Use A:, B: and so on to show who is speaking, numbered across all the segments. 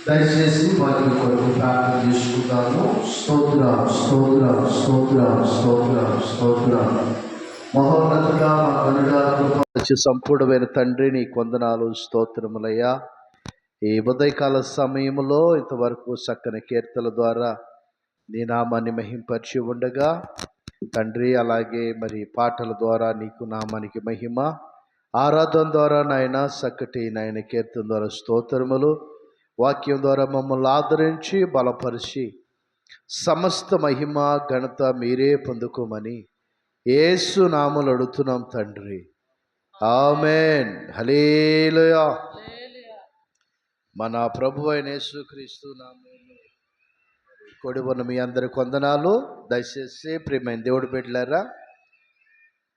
A: దయచేసి వాటి కొరకు ప్రార్థన చేసుకుంటాము. స్తోత్రం స్తోత్రం స్తోత్రం స్తోత్రం స్తోత్రం. మహోన్నతుడా మా కనుడ కృప సంపూర్ణమైన తండ్రి నీ వందనాలు స్తోత్రములయ్యా. ఈ ఉదయకాల సమయంలో ఇంతవరకు చక్కని కీర్తనల ద్వారా నీ నామాన్ని మహింపరిచి ఉండగా తండ్రి, అలాగే మరి పాటల ద్వారా నీకు నామానికి మహిమ, ఆరాధన ద్వారా నాయన చక్కటి నాయన కీర్తన ద్వారా స్తోత్రములు, వాక్యం ద్వారా మమ్మల్ని ఆదరించి బలపరిచి సమస్త మహిమ ఘనత మీరే పొందుకోమని యేసు నామములో అడుగుతున్నాం తండ్రి, ఆమేన్. హల్లెలూయా. మన ప్రభు అయిన యేసుక్రీస్తు నామములో కూడిన మీ అందరికి వందనాలు. దయచేసి ప్రియమైన దేవుడు బిడ్డలారా,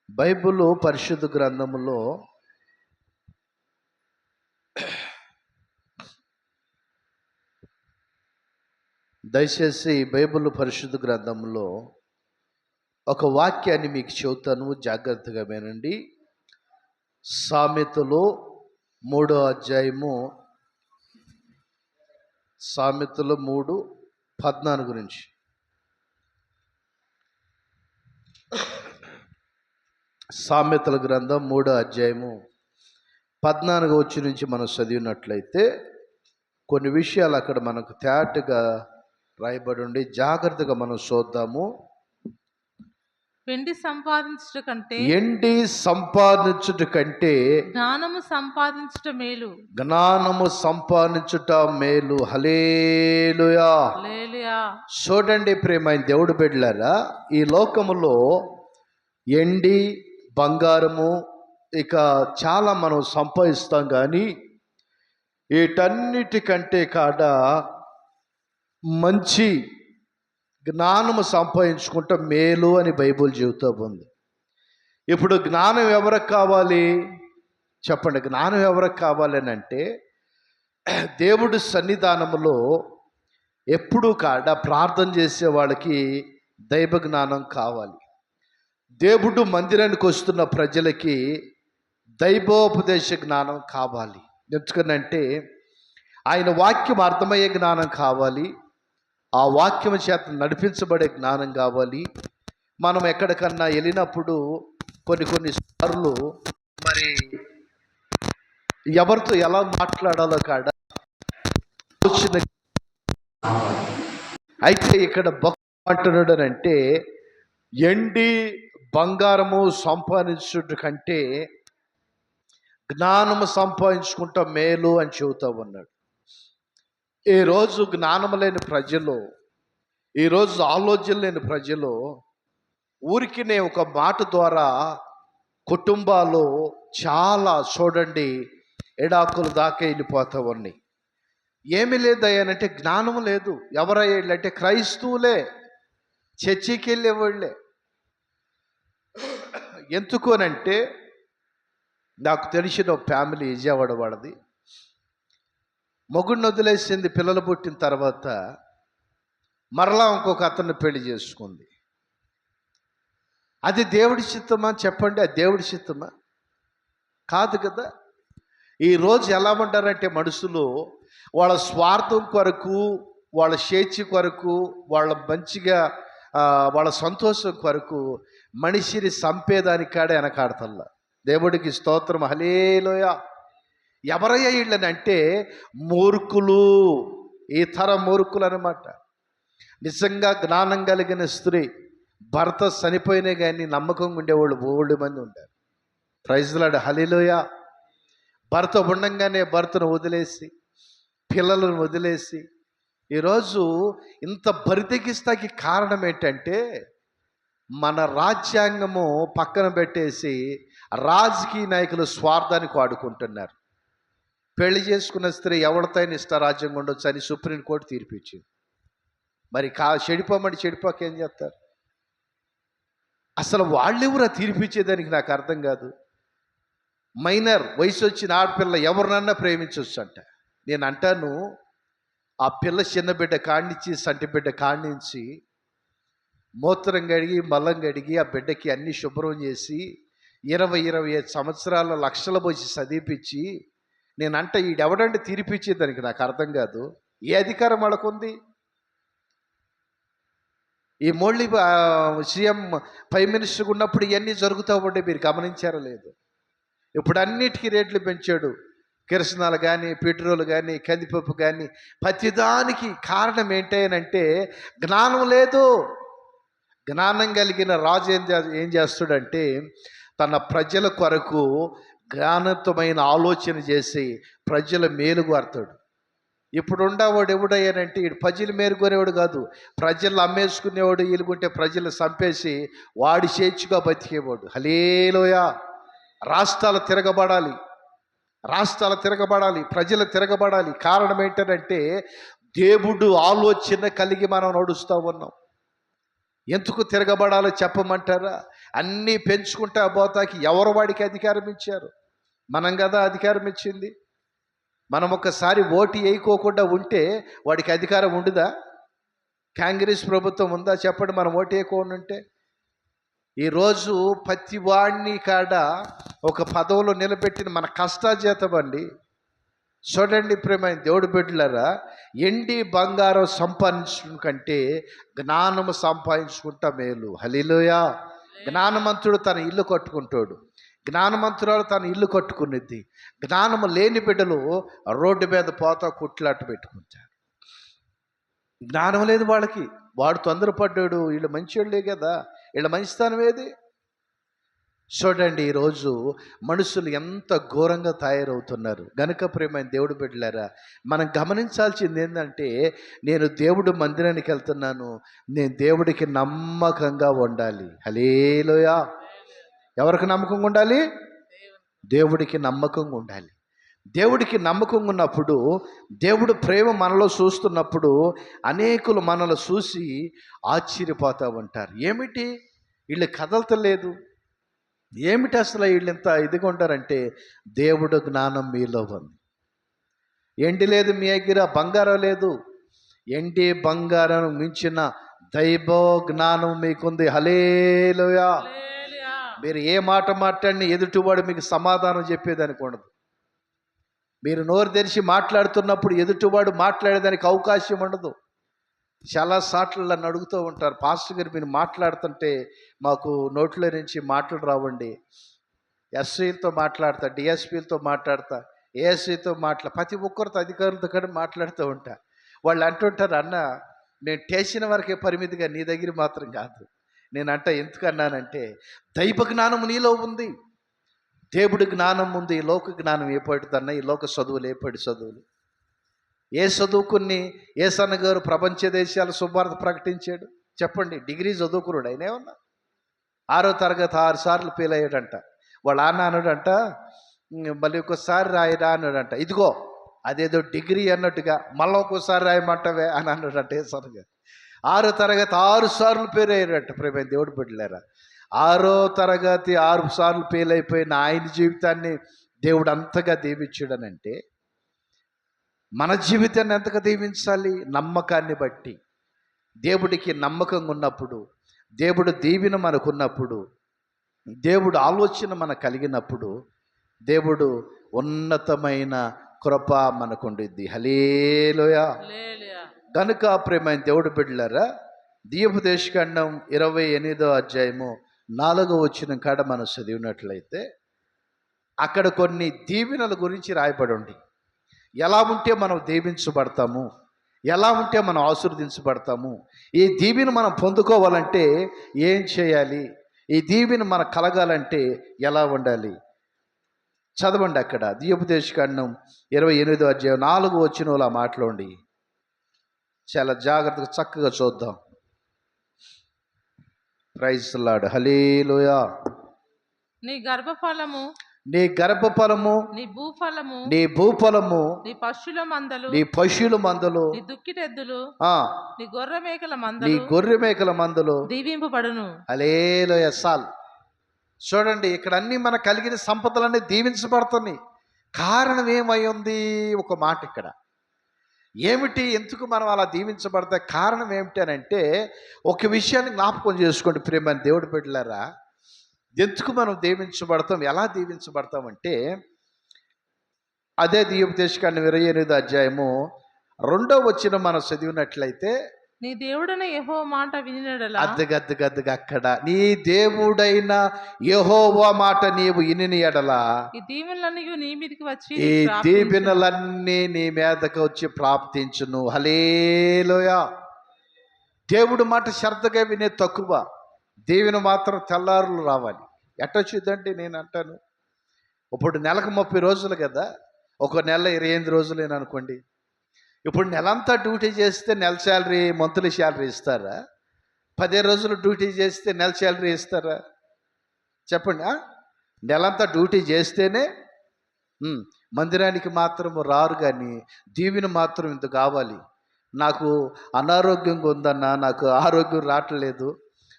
A: బైబిల్ పరిశుద్ధ గ్రంథములో బైబిల్ పరిశుద్ధ గ్రంథంలో ఒక వాక్యాన్ని మీకు చెబుతాను, జాగ్రత్తగా వినండి. సామెతలు 3వ అధ్యాయము, సామెతలు 3:14 గురించి. సామెతల గ్రంథం 3వ అధ్యాయము 14వ వచ్చి నుంచి మనం చదివినట్లయితే కొన్ని విషయాలు అక్కడ మనకు తేటగా రాయబడి ఉండి జాగ్రత్తగా మనం చూద్దాము.
B: ఎండి సంపాదించుట కంటే జ్ఞానము సంపాదించుట మేలు.
A: జ్ఞానము సంపాదించుట మేలు. హల్లెలూయా. చూడండి ప్రియమైన దేవుడు బిడ్డలారా, ఈ లోకములో ఎండి బంగారము ఇక చాలా మనం సంపాదిస్తాం, కానీ వీటన్నిటికంటే కాడ మంచి జ్ఞానము సంపాదించుకుంటే మేలు అని బైబిల్ చెబుతూ ఉంది. ఇప్పుడు జ్ఞానం ఎవరికి కావాలి చెప్పండి? జ్ఞానం ఎవరికి కావాలి అని అంటే, దేవుడి సన్నిధానములో ఎప్పుడూ కాడ ప్రార్థన చేసే వాళ్ళకి దైవ జ్ఞానం కావాలి. దేవుడు మందిరానికి వస్తున్న ప్రజలకి దైవోపదేశ జ్ఞానం కావాలి. ఎందుకనంటే ఆయన వాక్యం అర్థమయ్యే జ్ఞానం కావాలి, ఆ వాక్యం చేత నడిపించబడే జ్ఞానం కావాలి. మనం ఎక్కడికన్నా వెళ్ళినప్పుడు కొన్ని సార్లు మరి ఎవరితో ఎలా మాట్లాడాలో కాడ అయితే ఇక్కడ భక్తుడు అంటున్నాడు అంటే, ఎండి బంగారము సంపాదించుట కంటే జ్ఞానము సంపాదించుకుంటా మేలు అని చెబుతూ ఉన్నాడు. ఈరోజు జ్ఞానము లేని ప్రజలు, ఈరోజు ఆలోచన లేని ప్రజలు ఊరికినే ఒక మాట ద్వారా కుటుంబాలు చాలా చూడండి ఎడాకులు దాకా వెళ్ళిపోతూ ఉన్నాయి. ఏమి లేదయ్యానంటే జ్ఞానం లేదు. ఎవరయ్యాళ్ళంటే క్రైస్తవులే, చర్చికి వెళ్ళేవాళ్ళే. ఎందుకోనంటే నాకు తెలిసిన ఫ్యామిలీ విజయవాడ వాడది, మొగుడిని వదిలేసింది. పిల్లలు పుట్టిన తర్వాత మరలా ఇంకొక అతన్ని పెళ్లి చేసుకుంది. అది దేవుడి చిత్తమా చెప్పండి? అది దేవుడి చిత్తమా? కాదు కదా. ఈరోజు ఎలా ఉంటారంటే మనుషులు వాళ్ళ స్వార్థం కొరకు, వాళ్ళ స్వేచ్ఛ కొరకు, వాళ్ళ మంచిగా వాళ్ళ సంతోషం కొరకు మనిషిని చంపేదానికి కాడ వెనకాడతల్లా. దేవుడికి స్తోత్రం. హల్లెలూయా. ఎవరయ్యా వీళ్ళనంటే మూర్ఖులు, ఈ తరం మూర్ఖులు అనమాట. నిజంగా జ్ఞానం కలిగిన స్త్రీ భర్త చనిపోయినా కానీ నమ్మకంగా ఉండేవాళ్ళు బోల్డ్ మంది ఉంటారు. Praise Lord. హల్లెలూయా. భర్త ఉండంగానే భర్తను వదిలేసి, పిల్లలను వదిలేసి ఈరోజు ఇంత బరితెగిస్తాకి కారణం ఏంటంటే, మన రాజ్యాంగము పక్కన పెట్టేసి రాజకీయ నాయకులు స్వార్థానికి వాడుకుంటున్నారు. పెళ్లి చేసుకున్న స్త్రీ ఎవరితో ఇష్టారాజ్యంగా ఉండొచ్చు అని సుప్రీంకోర్టు తీర్పిచ్చింది. మరి చెడిపోమని చెడిపోక ఏం చేస్తారు? అసలు వాళ్ళెవరా తీర్పిచ్చేదానికి నాకు అర్థం కాదు. మైనర్ వయసు వచ్చిన ఆడపిల్ల ఎవరినన్నా ప్రేమించవచ్చు అంట. నేను అంటాను, ఆ పిల్ల చిన్న బిడ్డ కాడ్నించి సంటి బిడ్డ కాడ్నించి మూత్రం కడిగి మలం కడిగి ఆ బిడ్డకి అన్ని శుభ్రం చేసి 20-25 సంవత్సరాల లక్షల పోసి చదివిపించి, నేనంట ఈడెవడంటే తీర్పిచ్చే దానికి నాకు అర్థం కాదు. ఏ అధికారం వాళ్ళకుంది? ఈ మోళ్ళీ సీఎం ప్రైమ్ మినిస్టర్ ఉన్నప్పుడు ఇవన్నీ జరుగుతూ ఉంటే మీరు గమనించారో లేదు? ఇప్పుడు అన్నిటికీ రేట్లు పెంచాడు. కిరసనాలు కానీ, పెట్రోల్ కానీ, కందిపప్పు కానీ, ప్రతిదానికి కారణం ఏంటంటే జ్ఞానం లేదు. జ్ఞానం కలిగిన రాజు ఏం చేస్తాడంటే తన ప్రజల కొరకు జ్ఞానవంతమైన ఆలోచన చేసి ప్రజల మేలు కోరతాడు. ఇప్పుడు ఉండేవాడు ఎవడయ్యానంటే వీడు ప్రజలు మేలుకొనేవాడు కాదు, ప్రజలు అమ్మేసుకునేవాడు. వీలుకుంటే ప్రజలు చంపేసి వాడి స్వేచ్ఛగా బతికేవాడు. హల్లెలూయా. రాష్ట్రాలు తిరగబడాలి, రాష్ట్రాలు తిరగబడాలి, ప్రజలు తిరగబడాలి. కారణం ఏంటంటే దేవుడు ఆలోచన కలిగి మనం నడుస్తూ ఉన్నాం. ఎందుకు తిరగబడాలో చెప్పమంటారా? అన్నీ పెంచుకుంటా పోతాకి ఎవరు వాడికి అధికారం ఇచ్చారు? మనం కదా అధికారం ఇచ్చింది. మనం ఒకసారి ఓటు వేయకోకుండా ఉంటే వాడికి అధికారం ఉండదా? కాంగ్రెస్ ప్రభుత్వం ఉందా చెప్పండి? మనం ఓటు వేయకుండా ఉంటే. ఈరోజు ప్రతి వాడిని కాడ ఒక పదవులో నిలబెట్టిన మన కష్టాజీతం అండి. చూడండి ప్రేమైన దేవుడి బిడ్డలారా, ఎండి బంగారం సంపాదించడం కంటే జ్ఞానము సంపాదించుకుంటా మేలు. హల్లెలూయా. జ్ఞానవంతుడు తన ఇల్లు కట్టుకుంటాడు, జ్ఞానవంతురాలు తన ఇల్లు కట్టుకునేది. జ్ఞానము లేని బిడ్డలు రోడ్డు మీద పోతా కుట్లాట పెట్టుకుంటారు. జ్ఞానం లేదు వాళ్ళకి. వాడు తొందరపడ్డాడు, వీళ్ళు మంచివాళ్ళే కదా, వీళ్ళ మంచితనం ఏది? చూడండి ఈరోజు మనుషులు ఎంత ఘోరంగా తయారవుతున్నారు. గనుక ప్రేమైన దేవుడు బిడ్డలారా, మనం గమనించాల్సింది ఏంటంటే నేను దేవుడు మందిరానికి వెళ్తున్నాను, నేను దేవుడికి నమ్మకంగా ఉండాలి. హల్లెలూయా. ఎవరికి నమ్మకంగా ఉండాలి? దేవుడికి నమ్మకంగా ఉండాలి. దేవుడికి నమ్మకంగా ఉన్నప్పుడు, దేవుడు ప్రేమ మనలో చూస్తున్నప్పుడు అనేకులు మనలో చూసి ఆశ్చర్యపోతూ ఉంటారు. ఏమిటి వీళ్ళు కదలతలేదు, ఏమిటి అసలు వీళ్ళు ఇంత ఇదిగా ఉంటారంటే దేవుడు జ్ఞానం మీలో ఉంది. ఎండి లేదు మీ దగ్గర, బంగారం లేదు. ఎండి బంగారం మించిన దైవ జ్ఞానం మీకుంది. హల్లెలూయా. మీరు ఏ మాట మాట్లాడినా ఎదుటివాడు మీకు సమాధానం చెప్పేదానికి ఉండదు. మీరు నోరు తెరిచి మాట్లాడుతున్నప్పుడు ఎదుటివాడు మాట్లాడేదానికి అవకాశం ఉండదు. చాలా సార్లు నన్ను అడుగుతూ ఉంటారు, పాస్టర్ గారు మీరు మాట్లాడుతుంటే మాకు నోట్లో నుంచి మాటలు రావండి. ఎస్ఐలతో మాట్లాడతా, డిఎస్పీలతో మాట్లాడతా, ఏఎస్ఐతో ప్రతి ఒక్కరితో అధికారులతో కూడా మాట్లాడుతూ ఉంటా. వాళ్ళు అంటుంటారు, అన్న నేను టేసిన వరకే పరిమితిగా, నీ దగ్గర మాత్రం కాదు. నేనంట ఎందుకన్నానంటే దైవ జ్ఞానం నీలో ఉంది, దేవుడి జ్ఞానం ఉంది. ఈ లోక జ్ఞానం ఏపడుతున్నా, ఈ లోక చదువులు ఏపడి చదువులు. ఏ చదువుకుని ఏసన్న గారు ప్రపంచ దేశాల శుభార్త ప్రకటించాడు చెప్పండి? డిగ్రీ చదువుకున్నాడు ఆయన. ఏమన్నా 6వ తరగతి 6 సార్లు ఫెయిల్ అయ్యాడంట. వాళ్ళ అన్న అన్నాడంట, మళ్ళీ ఒకసారి రాయిరా అన్నాడంట. ఇదిగో అదేదో డిగ్రీ అన్నట్టుగా మళ్ళీ ఒక్కోసారి రాయమంటావే అని అన్నాడంట ఏసన్న గారు. 6వ తరగతి 6 సార్లు ఫెయిల్ అయ్యాడంట. ప్రేమ దేవుడు బిడ్డలారా, 6వ తరగతి 6 సార్లు ఫెయిల్ అయిపోయిన ఆయన జీవితాన్ని దేవుడు అంతగా దీవించాడనంటే మన జీవితాన్ని ఎంతగా దీవించాలి? నమ్మకాన్ని బట్టి. దేవుడికి నమ్మకంగా ఉన్నప్పుడు, దేవుడు దీవెన మనకున్నప్పుడు, దేవుడు ఆలోచన మనకు కలిగినప్పుడు దేవుడు ఉన్నతమైన కృప మనకుండిద్ది. హల్లెలూయా. కనుక ప్రేమైన దేవుడు బిడ్డలారా, ద్వితీయోపదేశకాండం 28వ అధ్యాయము 4వ వచనం కాడ మనం చదివినట్లయితే అక్కడ కొన్ని దీవెనల గురించి రాయబడి ఉంది. ఎలా ఉంటే మనం దీవించబడతాము, ఎలా ఉంటే మనం ఆశీర్వదించబడతాము, ఈ దీవెన మనం పొందుకోవాలంటే ఏం చేయాలి, ఈ దీవెన మనకు కలగాలంటే ఎలా ఉండాలి? చదవండి అక్కడ ద్వితీయోపదేశకాండం 28వ అధ్యాయం 4వ వచనంలో ఆ మాటలోండి. చాలా జాగ్రత్తగా చక్కగా చూద్దాం. Praise the Lord. హల్లెలూయా.
B: నీ గర్భఫలము,
A: నీ గర్భఫలము,
B: నీ భూఫలము,
A: నీ భూఫలము,
B: నీ పశువుల మందలు,
A: నీ పశువుల మందలు,
B: నీ దుక్కిటెద్దులు, నీ గొర్రె మేకల
A: నీ
B: మందలు,
A: గొర్రె మేకల మందలు
B: దీవింపబడును.
A: హల్లెలూయా. సాల్ చూడండి, ఇక్కడ అన్నీ మనకు కలిగిన సంపదలన్నీ దీవించబడుతున్నాయి. కారణం ఏమై ఉంది? ఒక మాట ఇక్కడ ఏమిటి, ఎందుకు మనం అలా దీవించబడతాయి? కారణం ఏమిటి అని అంటే, ఒక విషయాన్ని జ్ఞాపకం చేసుకోండి ప్రియమైన దేవుడి బిడ్డలారా. ఎందుకు మనం దీవించబడతాం, ఎలా దీవించబడతాం అంటే, అదే ద్వితీయోపదేశకాండం 28వ అధ్యాయము 2వ వచనం మనం చదివినట్లయితే,
B: నీ దేవుడైన యెహోవా మాట వినినడలా
A: అద్దగద్దగద్దగా అక్కడ, నీ దేవుడైన యెహోవా మాట నీవు ఇని ఎడలా
B: ఈ దీవెనలన్నీ నీ మీదకి వచ్చి
A: ఈ
B: నీకు ప్రాప్తించును.
A: దీవెనలన్నీ నీ మీదకి వచ్చి ప్రాప్తించును. హల్లెలూయా. దేవుడు మాట శ్రద్ధగా వినే తక్కువ, దీవెన మాత్రం తెల్లారులు రావాలి. ఎట్టొచ్చుద్దంటే నేను అంటాను, ఇప్పుడు నెలకు 30 రోజులు కదా, ఒక నెల 28 రోజులేను అనుకోండి. ఇప్పుడు నెలంతా డ్యూటీ చేస్తే నెల శాలరీ, మంత్లీ శాలరీ ఇస్తారా? 10 రోజులు డ్యూటీ చేస్తే నెల శాలరీ ఇస్తారా? చెప్పండి. నెలంతా డ్యూటీ చేస్తేనే మందిరానికి మాత్రం రారు, కానీ దీవెన మాత్రం ఇంత కావాలి. నాకు అనారోగ్యంగా ఉందన్నా, నాకు ఆరోగ్యం రావట్లేదు,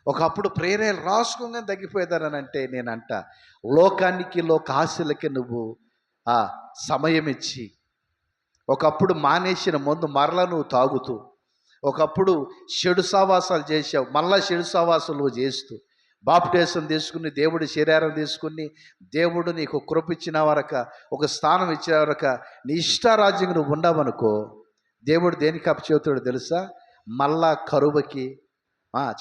A: ఒకప్పుడు ప్రేరేలు రాసుకోగానే తగ్గిపోయేదానని అంటే, నేనంట లోకానికి, లోక ఆశలకి నువ్వు సమయం ఇచ్చి, ఒకప్పుడు మానేసిన ముందు మరలా నువ్వు తాగుతూ, ఒకప్పుడు చెడు సావాసాలు చేసావు, మళ్ళా చెడు సావాసాలు నువ్వు చేస్తూ, బాప్టిజం తీసుకుని, దేవుడి శరీరం తీసుకుని, దేవుడు నీకు కృప ఇచ్చిన వరక, ఒక స్థానం ఇచ్చిన వరక, నీ ఇష్టారాజ్యం నువ్వు ఉన్నావనుకో, దేవుడు దేనికి అప్పచెబుతాడు తెలుసా? మళ్ళా కరువుకి,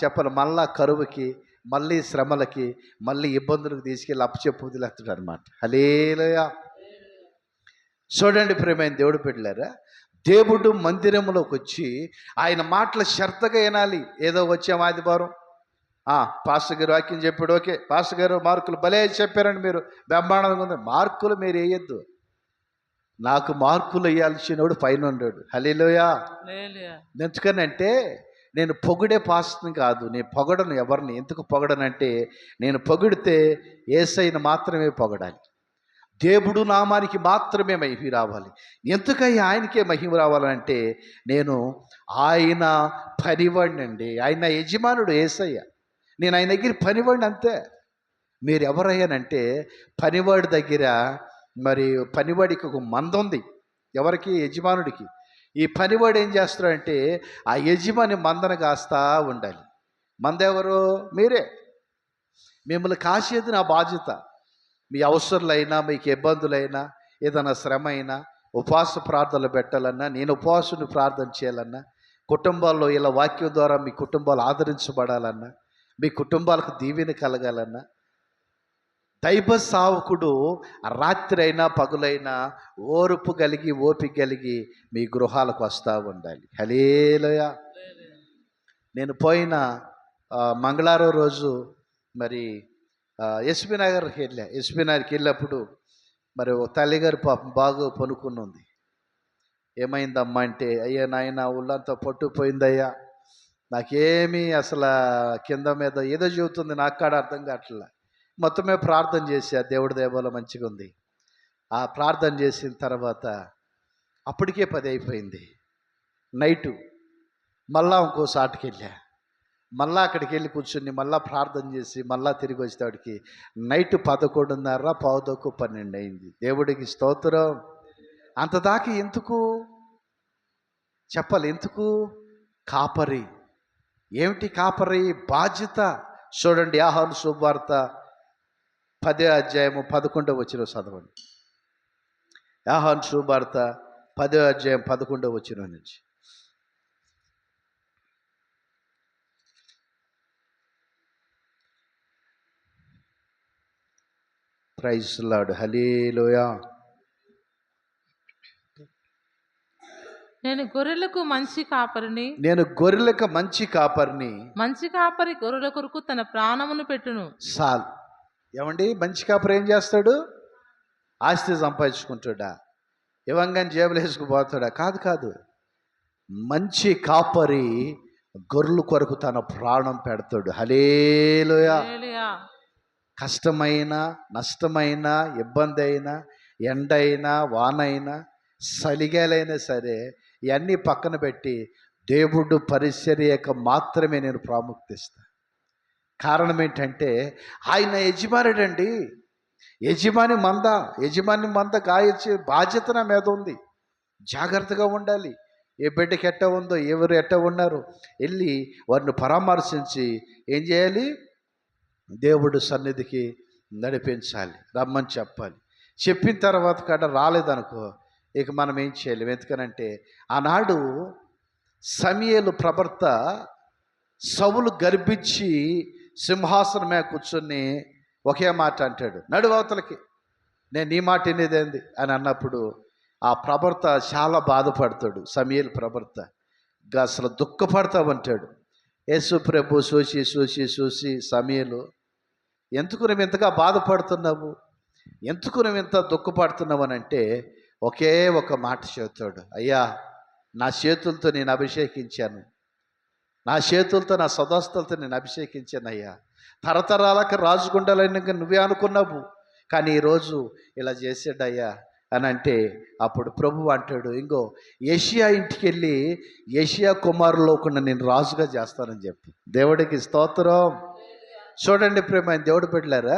A: చెప్పాలి, మళ్ళా కరువుకి, మళ్ళీ శ్రమలకి, మళ్ళీ ఇబ్బందులకు తీసుకెళ్ళి అప్పచెప్పు వదిలేస్తాడు అనమాట. హల్లెలూయా. చూడండి ప్రియమైన దేవుడు బిడ్డలారా, దేవుడు మందిరంలోకి వచ్చి ఆయన మాటలు శ్రద్ధగా వినాలి. ఏదో వచ్చాం ఆదివారం, పాస్టర్ గారు వాక్యం చెప్పాడు, ఓకే పాస్టర్ గారు మార్కులు భలే చెప్పారండి, మీరు బ్రహ్మాండంగా ఉంది. మార్కులు మీరు వేయద్దు, నాకు మార్కులు వేయాల్సినోడు పైన ఉన్నాడు. హల్లెలూయా. ఎందుకనంటే, నేను పొగిడే పాస్టర్ని కాదు, నేను పొగడను ఎవరిని. ఎందుకు పొగడనంటే, నేను పొగిడితే యేసయ్యను మాత్రమే పొగడాలి, దేవుడు నామానికి మాత్రమే మహిమ రావాలి. ఎందుకని ఆయనకే మహిమ రావాలంటే, నేను ఆయన పనివాడిని అండి, ఆయన యజమానుడు యేసయ్య, నేను ఆయన దగ్గర పనివాడిని అంతే. మీరు ఎవరయ్యానంటే, పనివాడి దగ్గర, మరి పనివాడికి ఒక మంద ఉంది. ఎవరికి? యజమానుడికి. ఈ పనివాడు ఏం చేస్తాడంటే, ఆ యజమాని మందను కాస్తా ఉండాలి. మంద ఎవరు? మీరే. మిమ్మల్ని కాసేది నా బాధ్యత. మీ అవసరాలైనా, మీకు ఇబ్బందులైనా, ఏదైనా శ్రమ అయినా, ఉపవాస ప్రార్థనలు పెట్టాలన్నా, నేను ఉపవాసుని ప్రార్థన చేయాలన్నా, కుటుంబాల్లో ఇలా వాక్యం ద్వారా మీ కుటుంబాలు ఆదరించబడాలన్నా, మీ కుటుంబాలకు దీవెన కలగాలన్నా, దైవ సావకుడు రాత్రి అయినా పగులైనా ఓర్పు కలిగి, ఓపిక కలిగి మీ గృహాలకు వస్తూ ఉండాలి. హల్లెలూయా. నేను పోయిన మంగళవారం రోజు మరి ఎస్పీ నగర్కి వెళ్ళా. ఎస్పీ నగర్కి వెళ్ళినప్పుడు మరి తల్లిగారు పాపం బాగా పనుకుని ఉంది. ఏమైందమ్మా అంటే, అయ్యా నాయన ఒళ్ళంతా పట్టుపోయిందయ్యా, నాకేమీ అసలు కింద మీద ఏదో చెబుతుంది, నాకు కాడ అర్థం కావట్లా. మొత్తమే ప్రార్థన చేశా, దేవుడి దేవాలో మంచిగా ఉంది. ఆ ప్రార్థన చేసిన తర్వాత అప్పటికే 10 అయిపోయింది నైటు. మళ్ళా ఇంకో సాటుకి వెళ్ళా, మళ్ళా అక్కడికి వెళ్ళి కూర్చుని మళ్ళా ప్రార్థన చేసి మళ్ళా తిరిగి వచ్చేవాడికి నైట్ 11:30, 11:12 అయింది. దేవుడికి స్తోత్రం. అంత దాకా ఎందుకు చెప్పాలి? ఎందుకు? కాపరి. ఏమిటి కాపరి? బాధ్యత. చూడండి, యోహాను శుభవార్త 10వ అధ్యాయము 11వ వచనం చదవండి. యోహాను శుభవార్త 10వ అధ్యాయం 11వ వచనం నుంచి. Praise Lord. హల్లెలూయా.
B: నేను గొర్రెలకు మంచి కాపరిని,
A: నేను గొర్రెలకు మంచి కాపరిని,
B: మంచి కాపరి గొర్రెల కొరకు తన ప్రాణమును పెట్టును.
A: సాల్. ఏమండి, మంచి కాపరి ఏం చేస్తాడు? ఆస్తి సంపాదించుకుంటాడా? ఇవ్వంగానే జేబులు వేసుకుపోతాడా? కాదు కాదు. మంచి కాపరి గొర్రెల కొరకు తన ప్రాణం పెడతాడు. హల్లెలూయా. కష్టమైన, నష్టమైన, ఇబ్బంది అయినా, ఎండ అయినా, వాన అయినా, చలిగాలైనా సరే ఇవన్నీ పక్కన పెట్టి దేవుడు పరిచర్యకు మాత్రమే నేను ప్రాముఖ్యత ఇస్తాను. కారణం ఏంటంటే ఆయన యజమానుడండి. యజమాని మంద గాయచ్చే బాధ్యత నా మీద ఉంది. జాగ్రత్తగా ఉండాలి. ఏ బిడ్డకి ఎట్ట ఉందో, ఎవరు ఎట్ట ఉన్నారో వెళ్ళి వారిని పరామర్శించి ఏం చేయాలి? దేవుడు సన్నిధికి నడిపించాలి, రమ్మని చెప్పాలి. చెప్పిన తర్వాత కాడ రాలేదనుకో, ఇక మనం ఏం చేయలేం. ఎందుకనంటే ఆనాడు సమూయేలు ప్రవర్త సౌలు గర్భించి సింహాసనం మీద కూర్చొని ఒకే మాట అంటాడు, నడువతలకి, నేను నీ మాట వినేదేంది అని అన్నప్పుడు ఆ ప్రవర్త చాలా బాధపడతాడు. సమూయేలు ప్రవర్త అసలు దుఃఖపడతామంటాడు. యేసు ప్రభు చూసి సమూయేలు, ఎందుకు నువ్వు ఇంతగా బాధపడుతున్నావు, ఎందుకు నువ్వు ఇంత దుఃఖపడుతున్నావు అని అంటే ఒకే ఒక మాట చెబుతాడు, అయ్యా నా చేతులతో నేను అభిషేకించాను, నా చేతులతో నా సదస్తులతో నేను అభిషేకించాను అయ్యా, తరతరాలకు రాజుగుండాలని నువ్వే అనుకున్నావు, కానీ ఈరోజు ఇలా చేసాడయ్యా అని అంటే అప్పుడు ప్రభు అంటాడు, ఇంకో యోషియా ఇంటికి వెళ్ళి యోషియా కుమారులో ఒకడిని నేను రాజుగా చేస్తానని చెప్పి. దేవుడికి స్తోత్రం. చూడండి ప్రేమ దేవుడు పెట్టలేరా,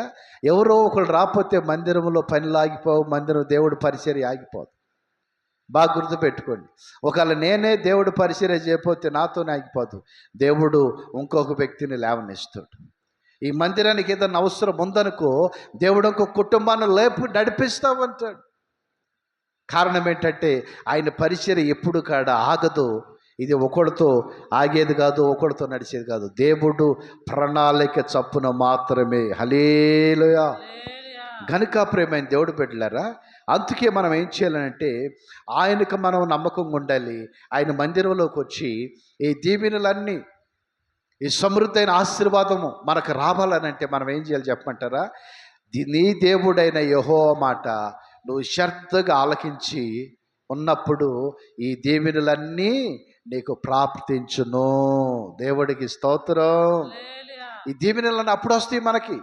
A: ఎవరో ఒకళ్ళు రాకపోతే మందిరంలో పనులు ఆగిపోవు, మందిరం దేవుడు పరిచర్య ఆగిపోదు. బాగా గుర్తుపెట్టుకోండి. ఒకవేళ నేనే దేవుడు పరిచర్య చేయకపోతే నాతోనే ఆగిపోదు, దేవుడు ఇంకొక వ్యక్తిని లేవనిస్తాడు. ఈ మందిరానికి ఏదైనా అవసరం ఉందనుకో, దేవుడు ఇంకొక కుటుంబాన్ని లేపు నడిపిస్తామంటాడు. కారణం ఏంటంటే ఆయన పరిచర్య ఎప్పుడు కాడ ఆగదు. ఇది ఒకడితో ఆగేది కాదు, ఒకడితో నడిచేది కాదు. దేవుడు ప్రణాళిక చప్పున మాత్రమే. హల్లెలూయా. గనుక ప్రేమైన దేవుడు బిడ్డలారా, అందుకే మనం ఏం చేయాలంటే ఆయనకు మనం నమ్మకంగా ఉండాలి. ఆయన మందిరంలోకి వచ్చి ఈ దీవెనలన్నీ, ఈ సమృద్ధైన ఆశీర్వాదము మనకు రావాలనంటే మనం ఏం చేయాలి చెప్పమంటారా? నీ దేవుడైన యెహోవా మాట నువ్వు శ్రద్ధగా ఆలకించి ఉన్నప్పుడు ఈ దీవెనలన్నీ నీకు ప్రాప్తించును. దేవుడికి స్తోత్రం. ఈ దీవెనలన్నీ అప్పుడు వస్తాయి మనకి.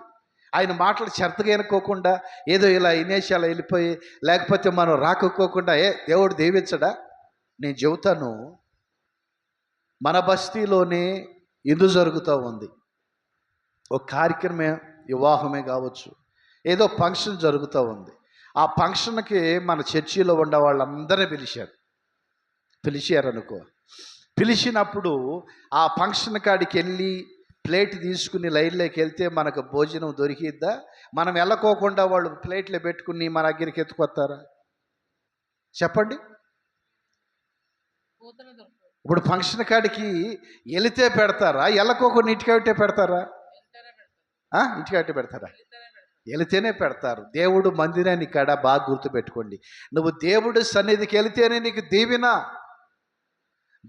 A: ఆయన మాటలు శ్రద్ధగా వినుకోకుండా ఏదో ఇలా ఇనేషాలు వెళ్ళిపోయి, లేకపోతే మనం రాకపోకుండా దేవుడు దీవించడా? నేను చెబుతాను, మన బస్తీలోనే ఇందు జరుగుతూ ఉంది. ఒక కార్యక్రమే, వివాహమే కావచ్చు, ఏదో ఫంక్షన్ జరుగుతూ ఉంది. ఆ ఫంక్షన్కి మన చర్చిలో ఉన్న వాళ్ళందరినీ పిలిచారనుకో. పిలిచినప్పుడు ఆ ఫంక్షన్ కాడికి వెళ్ళి ప్లేట్ తీసుకుని లైన్లోకి వెళ్తే మనకు భోజనం దొరికిద్దా? మనం వెళ్ళకోకుండా వాళ్ళు ప్లేట్లో పెట్టుకుని మన దగ్గరికి ఎత్తుకొస్తారా? చెప్పండి. ఇప్పుడు ఫంక్షన్ కాడికి వెళితే పెడతారా, వెళ్ళకోకుండా ఇంటికి పెడతారా? ఇంటికి పెడతారా? వెళితేనే పెడతారు. దేవుడు మందిరాన్ని కాడ బాగా గుర్తుపెట్టుకోండి. నువ్వు దేవుడు సన్నిధికి వెళితేనే నీకు దీవెన.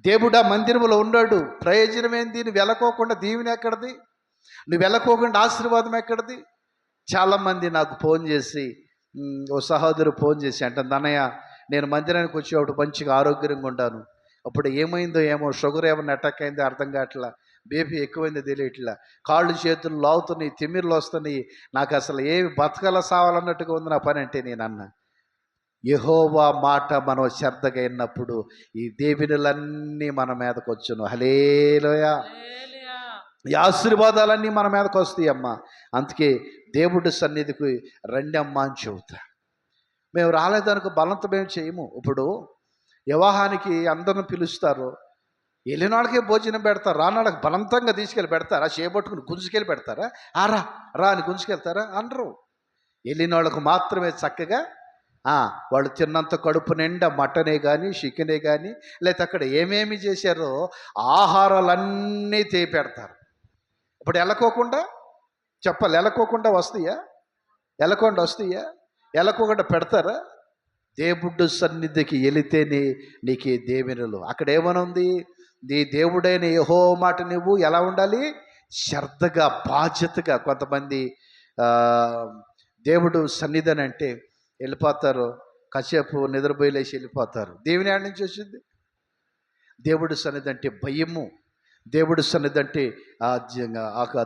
A: దేవుడు ఆ మందిరంలో ఉన్నాడు. ప్రయోజనం ఏంది? నువ్వు వెళ్ళకోకుండా దీవెన ఎక్కడిది? నువ్వు వెళ్ళకోకుండా ఆశీర్వాదం ఎక్కడిది? చాలామంది నాకు ఫోన్ చేసి, ఓ సహోదరు ఫోన్ చేసి అంటాను, అన్నయ్య నేను మందిరానికి వచ్చేవాడు మంచిగా ఆరోగ్యంగా ఉంటాను, అప్పుడు ఏమైందో ఏమో, షుగర్ ఏమైనా అటాక్ అయిందో అర్థం కావట్లా, బీపీ ఎక్కువైందో తెలియట్లా, కాళ్ళు చేతులు లాగుతున్నాయి, తిమ్మిర్లు వస్తున్నాయి, నాకు అసలు ఏమి బతకాల సావాలన్నట్టుగా ఉంది నా పని అంటే నేను అన్నా, యెహోవా మాట మనం శ్రద్ధగా విన్నప్పుడు ఈ దీవెనలన్నీ మన మీదకి వచ్చును. హల్లెలూయా. ఈ ఆశీర్వాదాలన్నీ మన మీదకి వస్తాయి అమ్మ. అందుకే దేవుడి సన్నిధికి రండి అమ్మ అని చెబుతా. మేము రాలేదనుకో బలంతో మేము చేయము. ఇప్పుడు వివాహానికి అందరిని పిలుస్తారు, వెళ్ళిన వాళ్ళకే భోజనం పెడతారు, రాని వాళ్ళకి బలవంతంగా తీసుకెళ్ళి పెడతారా? చేపట్టుకుని గుంజుకెళ్ళి పెడతారా? రా అని గుంజుకెళ్తారా? అనరు. వెళ్ళిన వాళ్ళకు మాత్రమే చక్కగా వాళ్ళు తిన్నంత కడుపు నిండా మటనే కానీ, చికెనే కానీ, లేకపోతే అక్కడ ఏమేమి చేశారో ఆహారాలన్నీ పెడతారు. ఇప్పుడు వెళ్ళకోకుండా చెప్పాలి, వెళ్ళకోకుండా వస్తాయా? వెళ్ళకోకుండా పెడతారా? దేవుడు సన్నిధికి వెళితేనే నీకు దీవెనలు. అక్కడ ఏమనుంది? నీ దేవుడైన యెహోవా మాట నువ్వు ఎలా ఉండాలి? శ్రద్ధగా, బాధ్యతగా. కొంతమంది దేవుడు సన్నిధి అంటే వెళ్ళిపోతారు, కాసేపు నిద్రపోయి లేచి వెళ్ళిపోతారు. దేవుని ఆడ నుంచి వచ్చింది. దేవుడు సన్నిధి అంటే భయము, దేవుడు సన్నిధి అంటే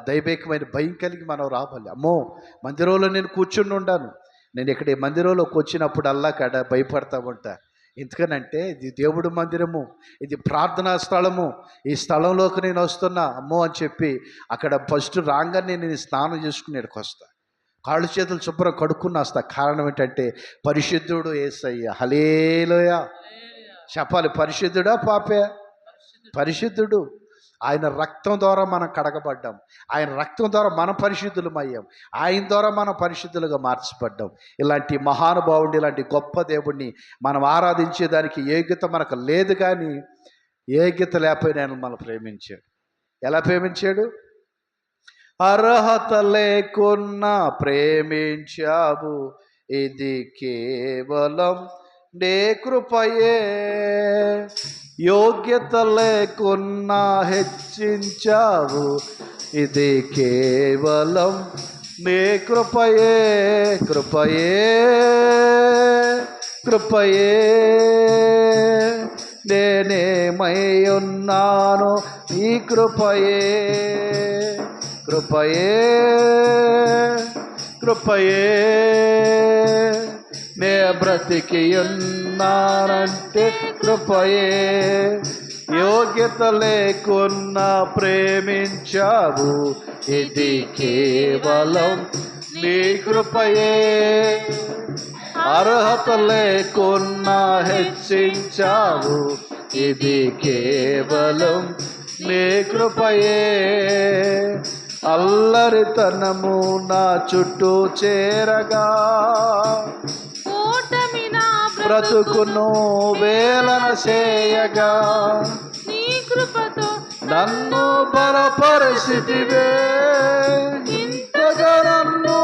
A: దైవికమైన భయం కలిగి మనం రావాలి. అమ్మో మందిరంలో నేను కూర్చుని ఉండాను, నేను ఇక్కడ మందిరంలోకి వచ్చినప్పుడు అల్లా కాడ భయపడతా ఉంటా, ఎందుకనంటే ఇది దేవుడి మందిరము, ఇది ప్రార్థనా స్థలము. ఈ స్థలంలోకి నేను వస్తున్నా అమ్మో అని చెప్పి అక్కడ ఫస్ట్ రాగానే నేను స్నానం చేసుకుని ఇక్కడికి వస్తా, కాళ్ళు చేతులు శుభ్రం కడుక్కుని వస్తా. కారణం ఏంటంటే పరిశుద్ధుడు యేసయ్య. హల్లెలూయా చెప్పాలి. పరిశుద్ధుడా పాపే? పరిశుద్ధుడు. ఆయన రక్తం ద్వారా మనం కడగబడ్డాం, ఆయన రక్తం ద్వారా మనం పరిశుద్ధులమయ్యాం, ఆయన ద్వారా మనం పరిశుద్ధులుగా మార్చబడ్డాం. ఇలాంటి మహానుభావుడిని, ఇలాంటి గొప్ప దేవుడిని మనం ఆరాధించేదానికి యోగ్యత మనకు లేదు. కానీ యోగ్యత లేకపోయినా ఆయన మనం ప్రేమించాడు. ఎలా ప్రేమించాడు? అర్హత లేకున్నా ప్రేమించావు, ఇది కేవలం నీ కృపయే. యోగ్యత లేకున్నా హెచ్చించావు, ఇది కేవలం నీ కృపయే. కృపయే కృపయే నేనేమై ఉన్నాను ఈ కృపయే. కృపయే కృపయే నే బ్రతికి ఉన్నానంటే కృపయే. యోగ్యత లేకున్నా ప్రేమించావు, ఇది కేవలం నీ కృపయే. అర్హత లేకున్నా హెచ్చించావు, ఇది కేవలం నీ కృపయే. అల్లరితనము నా చుట్టూ చేరగా,
B: ఓటమి నా
A: బ్రతుకును వేలన చేయగా,
B: నీ కృపతో
A: నన్ను బలపరిస్థితివే. ఇంతగా నన్ను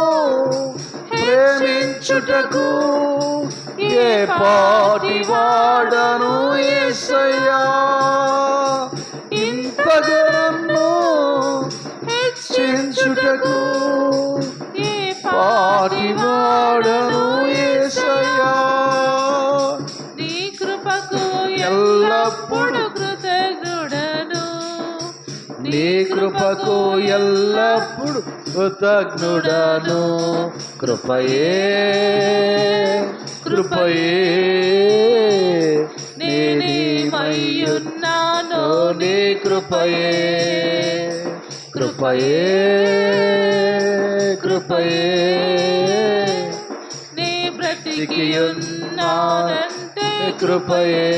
A: ప్రేమించుటకు ఏ పాటి వాడను యేసయ్యా. ఇంతగా నన్ను హెచ్చించుటకు
B: ఏ
A: పాటి వాడను యేసయ్యా.
B: నీ కృపకు
A: ఎల్లప్పుడు
B: కృతజ్ఞుడను,
A: నీ కృపకు ఎల్లప్పుడు కృతజ్ఞుడను. కృపయే కృపయే
B: నేనేమయ్యున్నాను
A: నీ కృపయే. కృపయే కృపయే
B: నీ బ్రతికి ఉన్నానంటే
A: కృపయే.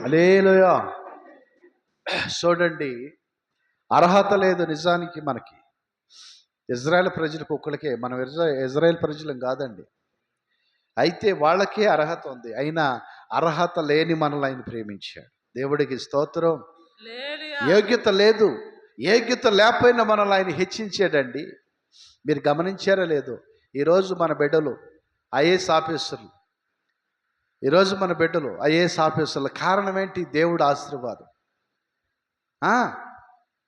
A: హల్లెలూయా. చూడండి, అర్హత లేదు నిజానికి మనకి. ఇజ్రాయెల్ ప్రజలకు ఒక్కడికే, మనం ఇజ్రాయెల్ ప్రజలం కాదండి. అయితే వాళ్ళకే అర్హత ఉంది, అయినా అర్హత లేని మనల్ని ఆయన ప్రేమించాడు. దేవుడికి స్తోత్రం. యోగ్యత లేదు, యోగ్యత లేకపోయినా మనల్ని ఆయన హెచ్చించాడండి. మీరు గమనించారా లేదు? ఈరోజు మన బిడ్డలు ఐఏఎస్ ఆఫీసర్లు, ఈరోజు మన బిడ్డలు ఐఏఎస్ ఆఫీసర్లు. కారణం ఏంటి? దేవుడు ఆశీర్వాదం.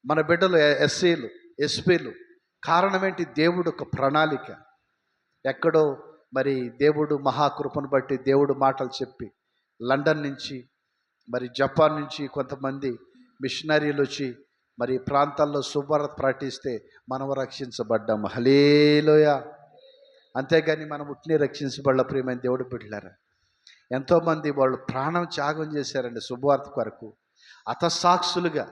A: మన బిడ్డలు ఎస్సీలు, ఎస్పీలు. కారణం ఏంటి? దేవుడు ఒక ప్రణాళిక. ఎక్కడో మరి దేవుడు మహాకృపను బట్టి దేవుడు మాటలు చెప్పి లండన్ నుంచి మరి జపాన్ నుంచి కొంతమంది మిషనరీలు వచ్చి మరి ప్రాంతాల్లో శుభ్రత ప్రకటిస్తే మనం రక్షించబడ్డాము. హల్లెలూయా. అంతేగాని మనం ఉట్టిని రక్షించబడ్డ ప్రియమైన దేవుడు బిడ్డలారా, ఎంతోమంది వాళ్ళు ప్రాణం త్యాగం చేశారండి శుభవార్త కొరకు. హతసాక్షులుగా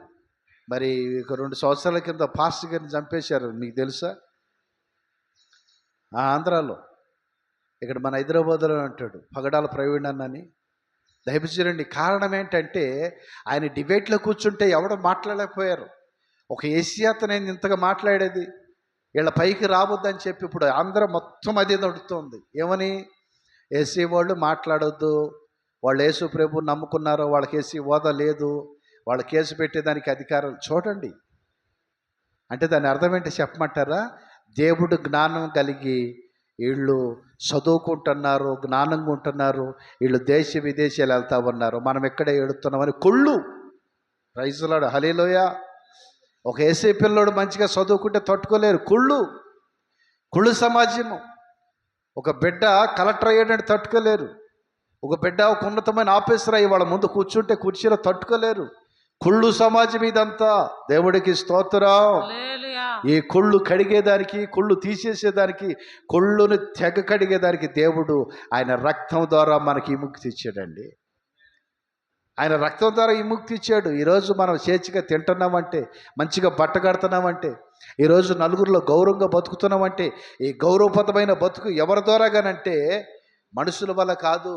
A: మరి 2 సంవత్సరాల కింద పాస్టర్ గారిని చంపేశారు, మీకు తెలుసా? ఆంధ్రాలో. ఇక్కడ మన హైదరాబాద్లో అంటాడు పగడాల ప్రవీణ్ అన్నని దయచేయండి. కారణం ఏంటంటే ఆయన డిబేట్లో కూర్చుంటే ఎవడో మాట్లాడలేకపోయారు. ఒక ఏసియాతనైంది ఇంతగా మాట్లాడేది, వీళ్ళ పైకి రావద్దని చెప్పి ఇప్పుడు ఆంధ్ర మొత్తం అదే నడుస్తుంది. ఏమని? ఏసీ వాళ్ళు మాట్లాడొద్దు, వాళ్ళు యేసు ప్రభు నమ్ముకున్నారో వాళ్ళకి ఏసీ హోదా లేదు, వాళ్ళు కేసు పెట్టేదానికి అధికారం. చూడండి, అంటే దాని అర్థం ఏంటి చెప్పమంటారా? దేవుడు జ్ఞానం కలిగి వీళ్ళు చదువుకుంటున్నారు, జ్ఞానంగా ఉంటున్నారు, వీళ్ళు దేశ విదేశాలు వెళ్తా ఉన్నారు, మనం ఎక్కడే ఎడుతున్నామని కుళ్ళు. ప్రైజ్లాడు. హల్లెలూయా. ఒక ఏసీ పిల్లోడు మంచిగా చదువుకుంటే తట్టుకోలేరు. కుళ్ళు సమాజము. ఒక బిడ్డ కలెక్టర్ అయ్యాడంటే తట్టుకోలేరు. ఒక బిడ్డ ఒక ఉన్నతమైన ఆఫీసర్ అయ్యి వాళ్ళ ముందు కూర్చుంటే కుర్చీలో తట్టుకోలేరు. కుళ్ళు సమాజం ఇదంతా. దేవుడికి స్తోత్రం.
B: హల్లెలూయా.
A: ఈ కుళ్ళు కడిగేదానికి, కుళ్ళు తీసేసేదానికి, కుళ్ళుని తెగ కడిగేదానికి దేవుడు ఆయన రక్తం ద్వారా మనకి విముక్తి ఇచ్చాడండి. ఆయన రక్తం ద్వారా విముక్తి ఇచ్చాడు. ఈరోజు మనం చేర్చిగా తింటున్నామంటే, మంచిగా బట్ట కడుతున్నామంటే, ఈరోజు నలుగురిలో గౌరవంగా బతుకుతున్నామంటే, ఈ గౌరవప్రదమైన బతుకు ఎవరి ద్వారాగానంటే మనుషుల వల్ల కాదు,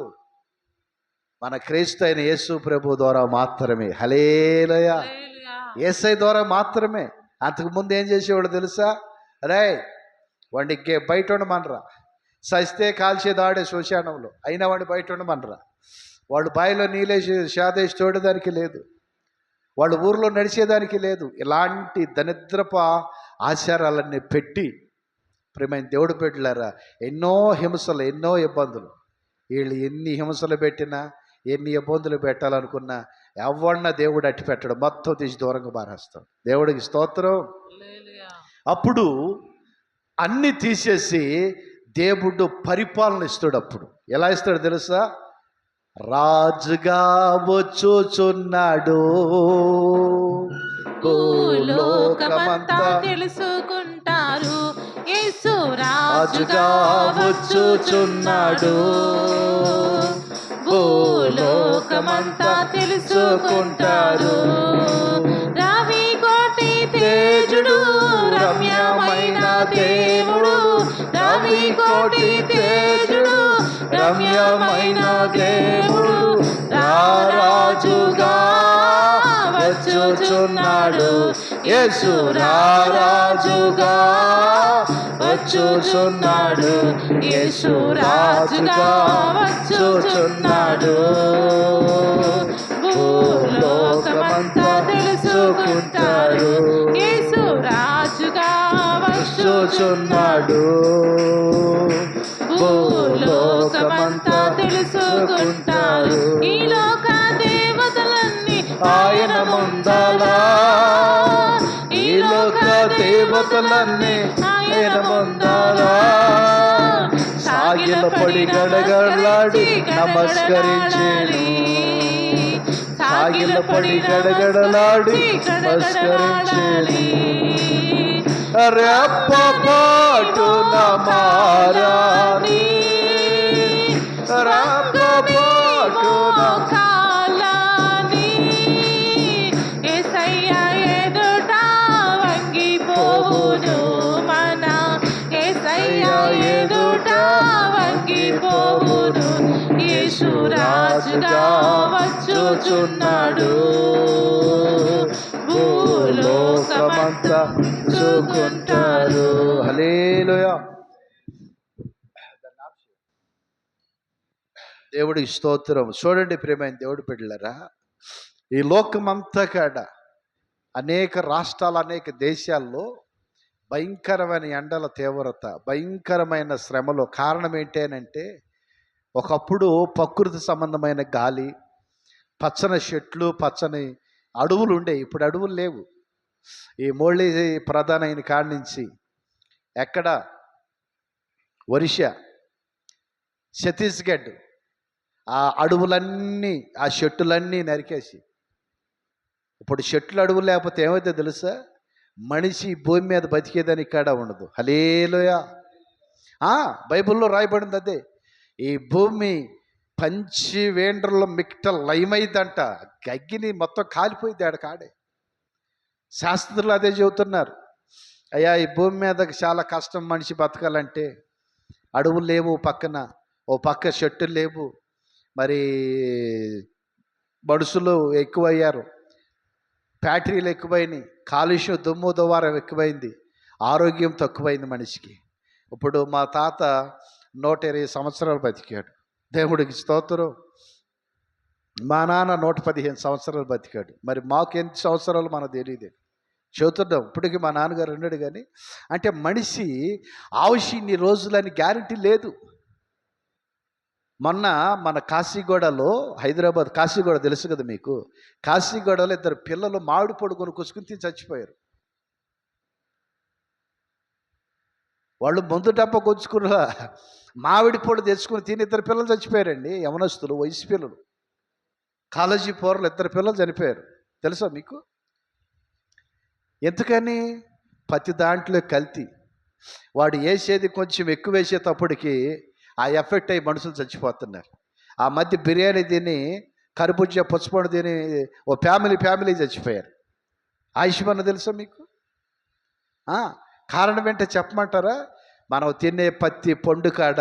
A: మన క్రీస్తు అయిన యేసు ప్రభు ద్వారా మాత్రమే. హల్లెలూయా.
B: హల్లెలూయా.
A: యేసయ్య ద్వారా మాత్రమే. అంతకుముందు ఏం చేసేవాడు తెలుసా? రే వాడికి బయట ఉండమనరా, సస్తే కాల్చేది ఆడే శ్మశానంలో, అయినా వాడిని బయట ఉండమనరా. వాళ్ళు బావిలో నీళ్ళేసి షాదేసి చూడడానికి లేదు, వాళ్ళు ఊర్లో నడిచేదానికి లేదు. ఇలాంటి దరిద్రపు ఆచారాలన్నీ పెట్టి, ప్రేమైన దేవుడు పెట్టారా, ఎన్నో హింసలు, ఎన్నో ఇబ్బందులు. వీళ్ళు ఎన్ని హింసలు పెట్టినా, ఎన్ని ఇబ్బందులు పెట్టాలనుకున్నా ఎవరిన దేవుడు అట్టి పెట్టడం, మొత్తం తీసి దూరంగా మారేస్తాడు. దేవుడికి స్తోత్రం.
B: హల్లెలూయా.
A: అప్పుడు అన్ని తీసేసి దేవుడు పరిపాలన ఇస్తాడు. అప్పుడు ఎలా ఇస్తాడు తెలుసా? రాజుగా వచ్చుచున్నాడు,
B: భూలోకమంతా తెలుసుకుంటారు, యేసు
A: రాజుగా వచ్చుచున్నాడు,
B: భూలోకమంతా తెలుసుకుంటారు. రవి కోటి తేజుడు, రమ్యమైన దేవుడు, రవి కోటి తేజుడు, రమ్యమైన దేవుడు, రారాజుగా వచ్చుచున్నాడు, యేసు రారాజుగా వచ్చుచున్నాడు, యేసు రాజుగా వచ్చుచున్నాడు. భూలోకమంతా తెలుసుకుంటారు, యేసు రాజుగా వచ్చుచున్నాడు, భూలోకమంతా తెలుసుకుంటారు. ఈ లోక దేవతలన్నీ ఆయన ముందలా, ఈ లోక దేవతలన్నీ ఆయన ముందలా సాగిలపడి గడగడలాడి నమస్కరించేను, సాగిలపడి గడగడలాడి నమస్కరించేను. రెప్పపాటు నమారాని, రెప్పపాటు కాలాని, యేసయ్య ఎదుట వంగిపోవును మన, యేసయ్య ఎదుట వంగిపోవును, యేసు రాజుగా వచ్చుచున్నాడు, భూలోకమంతా చూకుంటారు.
A: హల్లెలూయా. దేవుడికి స్తోత్రం. చూడండి ప్రియమైన దేవుడు బిడ్డలారా, ఈ లోకమంతా కాడ అనేక రాష్ట్రాలు, అనేక దేశాల్లో భయంకరమైన ఎండల తీవ్రత, భయంకరమైన శ్రమలు. కారణం ఏంటంటే, ఒకప్పుడు ప్రకృతి సంబంధమైన గాలి, పచ్చని చెట్లు, పచ్చని అడవులు ఉండే, ఇప్పుడు అడవులు లేవు. ఈ మోళీ ప్రధాన అయిన కాడి నుంచి ఎక్కడ ఒరిస్సా, ఛత్తీస్గఢ్, ఆ అడవులన్నీ, ఆ చెట్టులన్నీ నరికేసి, ఇప్పుడు చెట్లు అడవులు లేకపోతే ఏమైతే తెలుసా? మనిషి భూమి మీద బతికేదని ఇక్కడ ఉండదు. హల్లెలూయా. బైబిల్లో రాయబడింది అదే. ఈ భూమి పంచివేండ్రలో మిక్ట లయమైందంట, గగ్గిని మొత్తం కాలిపోయింది ఆడ కాడే. శాస్త్రులు అదే చెబుతున్నారు. అయ్యా, ఈ భూమి మీద చాలా కష్టం మనిషి బతకాలంటే. అడవులు లేవు పక్కన, ఓ పక్క చెట్టులు లేవు, మరి మనుషులు ఎక్కువయ్యారు, ఫ్యాక్టరీలు ఎక్కువైనాయి, కాలుష్యం దుమ్ము దువారం ఎక్కువైంది, ఆరోగ్యం తక్కువైంది మనిషికి. ఇప్పుడు మా తాత 120 సంవత్సరాలు బతికాడు. దేవుడికి స్తోత్రం. మా నాన్న 115 సంవత్సరాలు బతికాడు. మరి మాకు ఎన్ని సంవత్సరాలు మనకు తెలియదు, చెబుతున్నాం. ఇప్పటికీ మా నాన్నగారు అన్నాడు. కానీ అంటే మనిషి ఆయుష్ ఇన్ని రోజులని గ్యారంటీ లేదు. మొన్న మన కాశీగూడలో, హైదరాబాద్ కాశీగూడ తెలుసు కదా మీకు, కాశీగూడలో 2 పిల్లలు మామిడి పొడి కొనుక్కొచ్చుకుని తిని చచ్చిపోయారు. వాళ్ళు ముందు డబ్బా కొచ్చుకున్న మామిడి పొడి తెచ్చుకుని తిని 2 పిల్లలు చచ్చిపోయారండి. యవనస్తులు, వయసు పిల్లలు, కాలేజీ పోరలు 2 పిల్లలు చనిపోయారు. తెలుసా మీకు? ఎందుకని? ప్రతి దాంట్లో కల్తీ. వాడు వేసేది కొంచెం ఎక్కువ వేసేటప్పటికి ఆ ఎఫెక్ట్ అయ్యి మనుషులు చచ్చిపోతున్నారు. ఆ మధ్య బిర్యానీ తిని కర్బూజా పుచ్చపండు తిని ఓ ఫ్యామిలీ చచ్చిపోయారు. ఆయుష్మాన్ తెలుసా మీకు? కారణం ఏంటో చెప్పమంటారా? మనం తినే ప్రతి పండు కాడ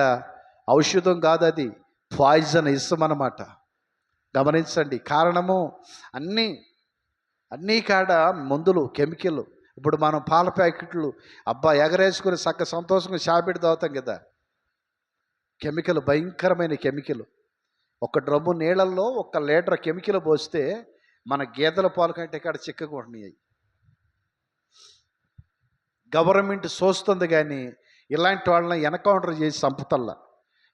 A: ఔషధం కాదు, అది పాయిజన్, ఇష్టం అన్నమాట. గమనించండి. కారణము అన్నీ కాడ మందులు, కెమికల్. ఇప్పుడు మనం పాల ప్యాకెట్లు ఎగరేసుకుని సంతోషంగా షాపెట్టి తాగుతాం కదా. కెమికల్, భయంకరమైన కెమికల్. ఒక డ్రమ్ము నీళ్ళల్లో 1 లీటర్ కెమికల్ పోస్తే మన గేదెల పాలు కంటే ఇక్కడ చిక్కగా ఉంటున్నాయి. గవర్నమెంట్ చూస్తుంది కానీ ఇలాంటి వాళ్ళని ఎన్కౌంటర్ చేసి చంపుతల్లా,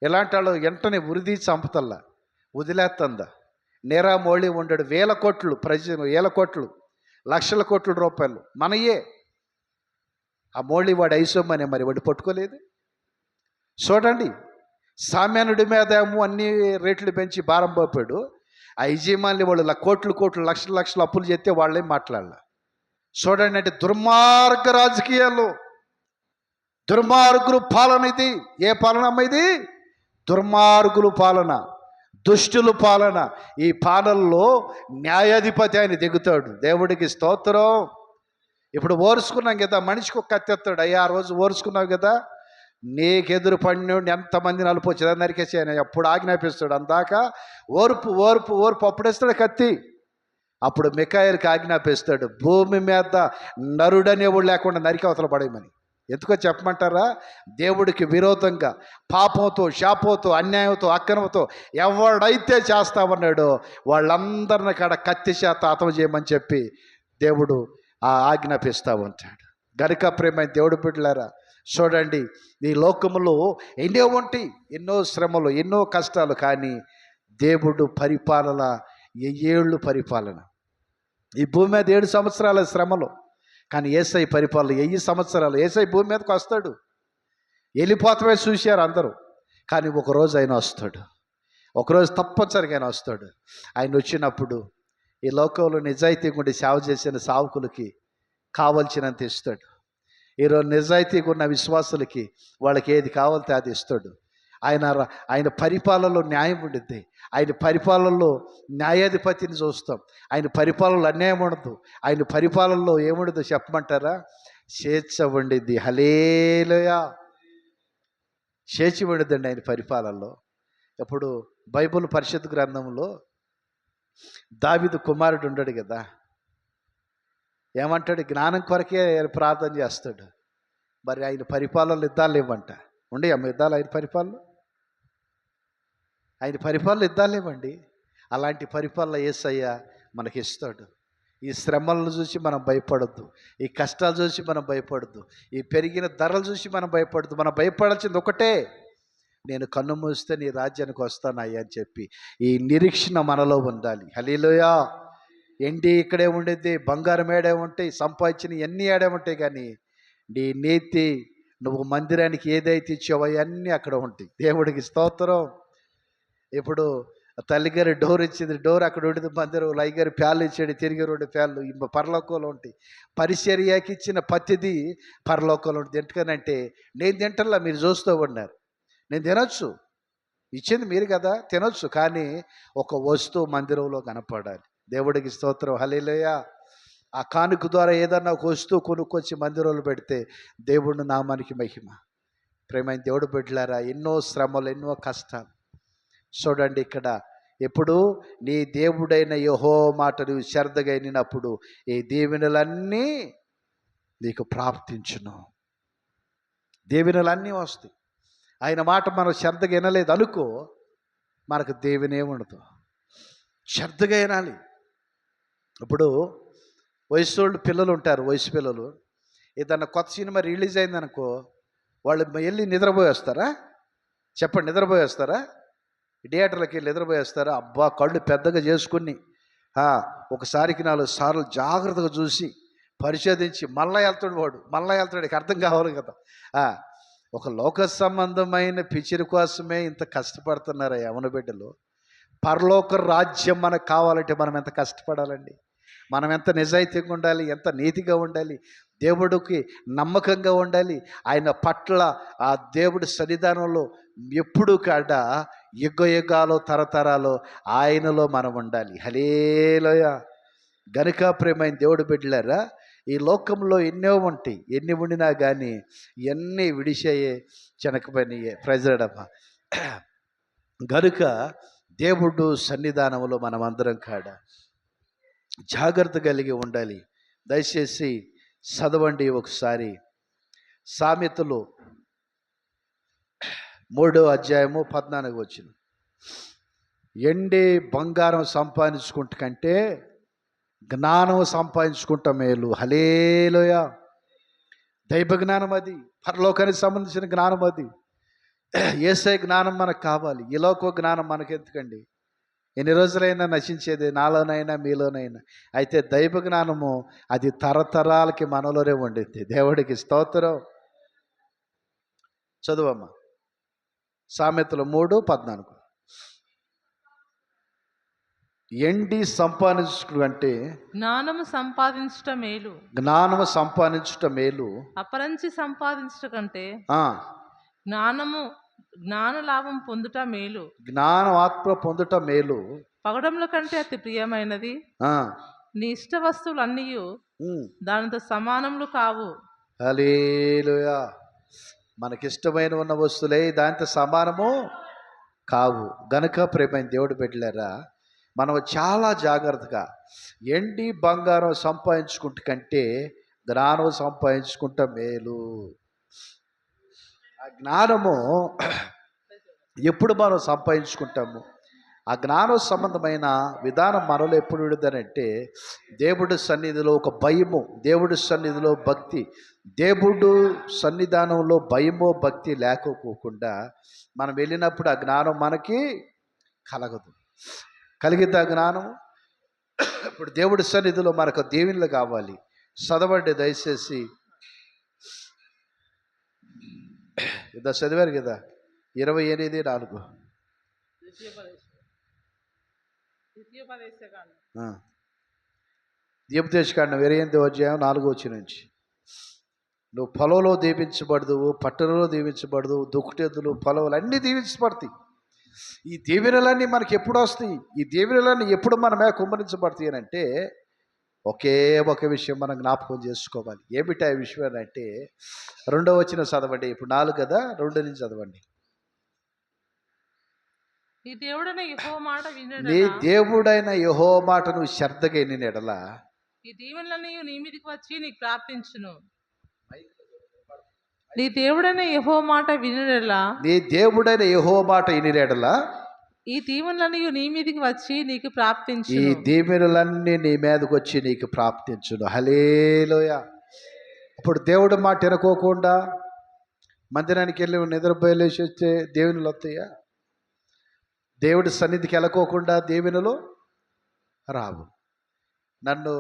A: ఇలాంటి వాళ్ళు వెంటనే ఉరిది చంపుతల్లా, వదిలేస్తుందా? నీరవ్ మోడీ ఉండడు, వేల కోట్లు లక్షల కోట్ల రూపాయలు మనయే. ఆ మోడీ వాడు ఐసోమనే మరి వాడు పట్టుకోలేదు. చూడండి, సామాన్యుడి మీద ఏమో అన్ని రేట్లు పెంచి భారం పోపాడు. ఆ యజమానులు వాళ్ళు కోట్లు లక్షలు అప్పులు చేస్తే వాళ్ళేం మాట్లాడాల. చూడండి, అంటే దుర్మార్గ రాజకీయాలు, దుర్మార్గులు పాలన. ఇది ఏ పాలన అమ్మ? ఇది దుర్మార్గులు పాలన, దుష్టుల పాలన. ఈ పాలనలో న్యాయాధిపతి ఆయన దిగుతాడు. దేవుడికి స్తోత్రం. ఇప్పుడు ఓర్చుకున్నాం కదా, మనిషికి ఒక కత్తి ఎత్తాడు. అయ్యా ఆ రోజు ఓర్చుకున్నావు కదా, నీకెదురు పడినోడిని ఎంతమంది నలిపొచ్చు నరికేసి ఆయన ఎప్పుడు ఆజ్ఞాపిస్తాడు. అందాక ఓర్పు అప్పుడేస్తాడు కత్తి. అప్పుడు మికాయేలుకి ఆజ్ఞాపిస్తాడు, భూమి మీద నరుడనేవాడు లేకుండా నరికి అవతల పడేయమని. ఎందుకో చెప్పమంటారా? దేవుడికి విరోధంగా పాపంతో, శాపంతో, అన్యాయంతో, అక్రమంతో ఎవడైతే చేస్తామన్నాడో వాళ్ళందరిని కాడ కత్తి చేత హతం చేయమని చెప్పి దేవుడు ఆజ్ఞాపిస్తూ ఉంటాడు. గనుక ప్రేమైన దేవుడు బిడ్డలారా, చూడండి, ఈ లోకములో ఎన్నో ఉంటాయి, ఎన్నో శ్రమలు, ఎన్నో కష్టాలు. కానీ దేవుడు పరిపాలన 1000 ఏళ్ళు పరిపాలన. ఈ భూమి మీద 7 సంవత్సరాల శ్రమలు, కానీ యేసై పరిపాలన 1000 సంవత్సరాలు. యేసై భూమి మీదకి వస్తాడు, వెళ్ళిపోతమే చూశారు అందరూ. కానీ ఒకరోజు ఆయన వస్తాడు, ఒకరోజు తప్పనిసరిగా ఆయన వస్తాడు. ఆయన వచ్చినప్పుడు ఈ లోకంలో నిజాయితీగా ఉండి సేవ చేసిన సావుకులకి కావలసినంత ఇస్తాడు. ఈరోజు నిజాయితీగా ఉన్న విశ్వాసులకి వాళ్ళకి ఏది కావాలితే అది ఇస్తాడు. ఆయన పరిపాలనలో న్యాయం ఉండిద్ది. ఆయన పరిపాలనలో న్యాయాధిపతిని చూస్తాం. ఆయన పరిపాలనలో అన్యాయం ఉండదు. ఆయన పరిపాలనలో ఏముండదు చెప్పమంటారా? స్వేచ్ఛ ఉండిద్ది. హల్లెలూయా. స్వేచ్ఛ ఉండిద్దండి ఆయన పరిపాలనలో. ఇప్పుడు బైబిల్ పరిశుద్ధ గ్రంథంలో దావీదు కుమారుడు ఉండడు కదా, ఏమంటాడు? జ్ఞానం కొరకే ప్రార్థన చేస్తాడు. మరి ఆయన పరిపాలనలు యుద్ధాలు లేవంట. ఉండే అమ్మ యుద్ధాలు ఆయన పరిపాలన యుద్ధాలు లేవండి. అలాంటి పరిపాలన యేసయ్య మనకి ఇస్తాడు. ఈ శ్రమలను చూసి మనం భయపడద్దు, ఈ కష్టాలు చూసి మనం భయపడద్దు, ఈ పెరిగిన ధరలు చూసి మనం భయపడద్దు. మనం భయపడాల్సింది ఒకటే, నేను కన్ను మూస్తే నీ రాజ్యానికి వస్తానయ్యా అని చెప్పి ఈ నిరీక్షణ మనలో ఉండాలి. హల్లెలూయా. ఎండి ఇక్కడే ఉండేది, బంగారం ఏడే ఉంటాయి, సంపాదించిన ఎన్ని ఏడే ఉంటాయి. కానీ నీ నీతి, నువ్వు మందిరానికి ఏదైతే ఇచ్చావో అవన్నీ అక్కడ ఉంటాయి. దేవుడికి స్తోత్రం. ఇప్పుడు తల్లిగారి డోర్ ఇచ్చింది, డోర్ అక్కడ ఉండేది మందిరం. లైగారి ప్యాళ్ళు ఇచ్చాడు, తిరిగి 2 ప్యాళ్ళు పరలోకంలో ఉంటాయి. పరిచర్యకి ఇచ్చిన ప్రతిదీ పరలోకంలో ఉంటుంది. ఎందుకనంటే నేను తింటల్లా, మీరు చూస్తూ ఉన్నారు. నేను తినొచ్చు, ఇచ్చింది మీరు కదా, తినొచ్చు. కానీ ఒక వస్తువు మందిరంలో కనపడాలి. దేవుడికి స్తోత్రం. హల్లెలూయా. ఆ కానుక ద్వారా ఏదన్నా ఒక వస్తువు కొనుక్కొచ్చి మందిరంలో పెడితే దేవుడి నామానికి మహిమ. ప్రేమైన దేవుడు బిడ్డలారా, ఎన్నో శ్రమలు, ఎన్నో కష్టాలు. చూడండి, ఇక్కడ ఎప్పుడు నీ దేవుడైన యెహోవా మాట నువ్వు శ్రద్ధగా వినినప్పుడు ఈ దీవెనలన్నీ నీకు ప్రాప్తించును. దీవెనలన్నీ వస్తాయి. ఆయన మాట మనం శ్రద్ధగా వినలేదు అనుకో, మనకు దీవెనే ఉండదు. శ్రద్ధగా వినాలి. ఇప్పుడు వయసు పిల్లలు ఉంటారు, వయసు పిల్లలు. ఏదన్నా కొత్త సినిమా రిలీజ్ అయిందనుకో, వాళ్ళు వెళ్ళి నిద్రపోయేస్తారా? చెప్పండి, నిద్రపోయేస్తారా? థియేటర్లకి వెళ్ళి నిద్రపోయేస్తారా? అబ్బా, కళ్ళు పెద్దగా చేసుకుని ఒకసారికి 4 సార్లు జాగ్రత్తగా చూసి పరిశోధించి మళ్ళా వెళ్తాడు. అర్థం కావాలి కదా. ఒక లోక సంబంధమైన పిక్చర్ కోసమే ఇంత కష్టపడుతున్నారా యవన బిడ్డలు? పరలోక రాజ్యం మనకు కావాలంటే మనం ఎంత కష్టపడాలండి? మనం ఎంత నిజాయితీగా ఉండాలి, ఎంత నీతిగా ఉండాలి, దేవుడికి నమ్మకంగా ఉండాలి. ఆయన పట్ల ఆ దేవుడి సన్నిధానంలో ఎప్పుడు కాడ యుగ యుగాలు తరతరాలు ఆయనలో మనం ఉండాలి. హల్లెలూయా. గనుక ప్రేమైన దేవుడు బిడ్డలారా, ఈ లోకంలో ఎన్నో ఉంటాయి, ఎన్ని ఉండినా కానీ ఇవన్నీ విడిచాయే, చెనకపోయినాయే. ప్రజడమ్మ గనుక దేవుడు సన్నిధానంలో మనం అందరం కాడ జాగ్రత్త కలిగి ఉండాలి. దయచేసి చదవండి ఒకసారి సామెతలు 3వ అధ్యాయము 14 ఎండి బంగారం సంపాదించుకుంట కంటే జ్ఞానం సంపాదించుకుంటా మేలు. హల్లెలూయా. దైవ జ్ఞానం అది, పరలోకానికి సంబంధించిన జ్ఞానం అది. యేసయ్య జ్ఞానం మనకు కావాలి. ఈ లోక జ్ఞానం మనకెందుకండి? ఎన్ని రోజులైనా నశించేది, నాలోనైనా మీలోనైనా. అయితే దైవ జ్ఞానము అది తరతరాలకి మనలోనే ఉండింది. దేవుడికి స్తోత్రం. చదువమ్మా సామెతలు 3:14. ఎండి సంపాదించుట అంటే
B: జ్ఞానము సంపాదించుట మేలు,
A: జ్ఞానము సంపాదించుట మేలు.
B: అపరంచి సంపాదించుట కంటే
A: ఆ
B: జ్ఞాన లాభం పొందుట మేలు.
A: జ్ఞానం ఆత్మ పొందుట మేలు.
B: పగడముల కంటే అతి ప్రియమైనది
A: ఆ
B: నీ ఇష్ట వస్తువులన్నీ దానితో సమానములు కావు.
A: హల్లెలూయా. మనకిష్టమైన ఉన్న వస్తువులే దాంతో సమానము కావు. గనుక ప్రేమైన దేవుడు బిడ్డలారా, మనం చాలా జాగ్రత్తగా ఎండి బంగారం సంపాదించుకుంట కంటే జ్ఞానం సంపాదించుకుంటా మేలు. ఆ జ్ఞానము ఎప్పుడు మనం సంపాదించుకుంటాము? ఆ జ్ఞానం సంబంధమైన విధానం మనలో ఎప్పుడు విడుదనంటే దేవుడి సన్నిధిలో ఒక భయము, దేవుడి సన్నిధిలో భక్తి. దేవుడు సన్నిధానంలో భయమో భక్తి లేకపోకుండా మనం వెళ్ళినప్పుడు ఆ జ్ఞానం మనకి కలగదు. కలిగిద్దా జ్ఞానం? ఇప్పుడు దేవుడి సన్నిధిలో మనకు దీవెనలు కావాలి. చదవండి దయచేసి. ఇదా చదివారు కదా 28:4. ద్వితీయోపదేశకాండం 28వ అధ్యాయం 4 నువ్వు పొలంలో దీవించబడదు, పట్టణంలో దీవించబడదు, దుక్కుటెద్దులు పొలవులు అన్నీ దీవించబడతాయి. ఈ దీవెనలన్నీ మనకి ఎప్పుడు వస్తాయి? ఈ దీవెనలన్నీ ఎప్పుడు మన మీద కుమ్మరించబడతాయి అని అంటే ఒకే ఒక విషయం మనం జ్ఞాపకం చేసుకోవాలి. ఏమిటి ఆ విషయం అంటే 2వ వచనం చదవండి. ఇప్పుడు 4 కదా, 2 నుంచి చదవండి.
B: నీ దేవుడైన యెహోవా మాట వినుడలా,
A: నీ దేవుడైన యెహోవా మాట నువ్వు శ్రద్ధగా వినుడలా
B: ఈ దీవెనలన్నీ నీ మీదికి వచ్చి నీకు ప్రాప్తించును. నీ దేవుడైన యెహోవా మాట వినుడలా,
A: నీ దేవుడైన యెహోవా మాట వినుడలా
B: ఈ దీవెనలన్నీ నీ మీదికి వచ్చి నీకు
A: ఈ
B: ప్రాప్తించును.
A: దీవెనలన్నీ నీ మీదకి వచ్చి నీకు ప్రాప్తించును. హల్లెలూయా. ఇప్పుడు దేవుడి మాట వినుకోకుండా మందిరానికి వెళ్ళి నిద్రపోయేసి వస్తే దీవెనలు వస్తాయా? దేవుడి సన్నిధికి వెళ్ళకోకుండా దీవెనలు రావు. నన్ను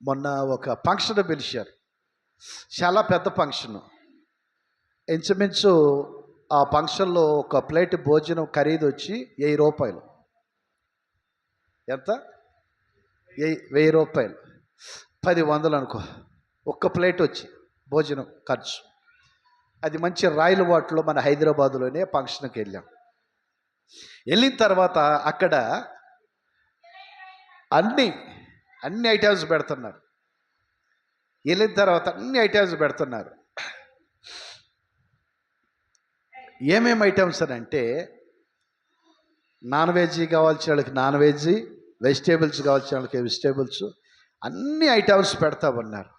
A: మొన్న ఒక ఫంక్షన్ పిలిచారు. చాలా పెద్ద ఫంక్షను. ఇంచుమించు ఆ ఫంక్షన్లో ఒక ప్లేట్ భోజనం ఖరీదు వచ్చి 1000 రూపాయలు. ఎంత? 1000 రూపాయలు. 10 అనుకో ఒక్క ప్లేట్ వచ్చి భోజనం ఖర్చు. అది మంచి రాయల వాటిలో మన హైదరాబాదులోనే ఫంక్షన్కి వెళ్ళాం. వెళ్ళిన తర్వాత అక్కడ అన్ని ఐటమ్స్ పెడుతున్నారు. వెళ్ళిన తర్వాత అన్ని ఐటమ్స్ పెడుతున్నారు. ఏమేమి ఐటమ్స్ అని అంటే నాన్ వెజ్ కావాల్సిన వాళ్ళకి నాన్ వెజ్, వెజిటేబుల్స్ కావాల్సిన వాళ్ళకి వెజిటేబుల్స్, అన్ని ఐటమ్స్ పెడతా ఉన్నారు.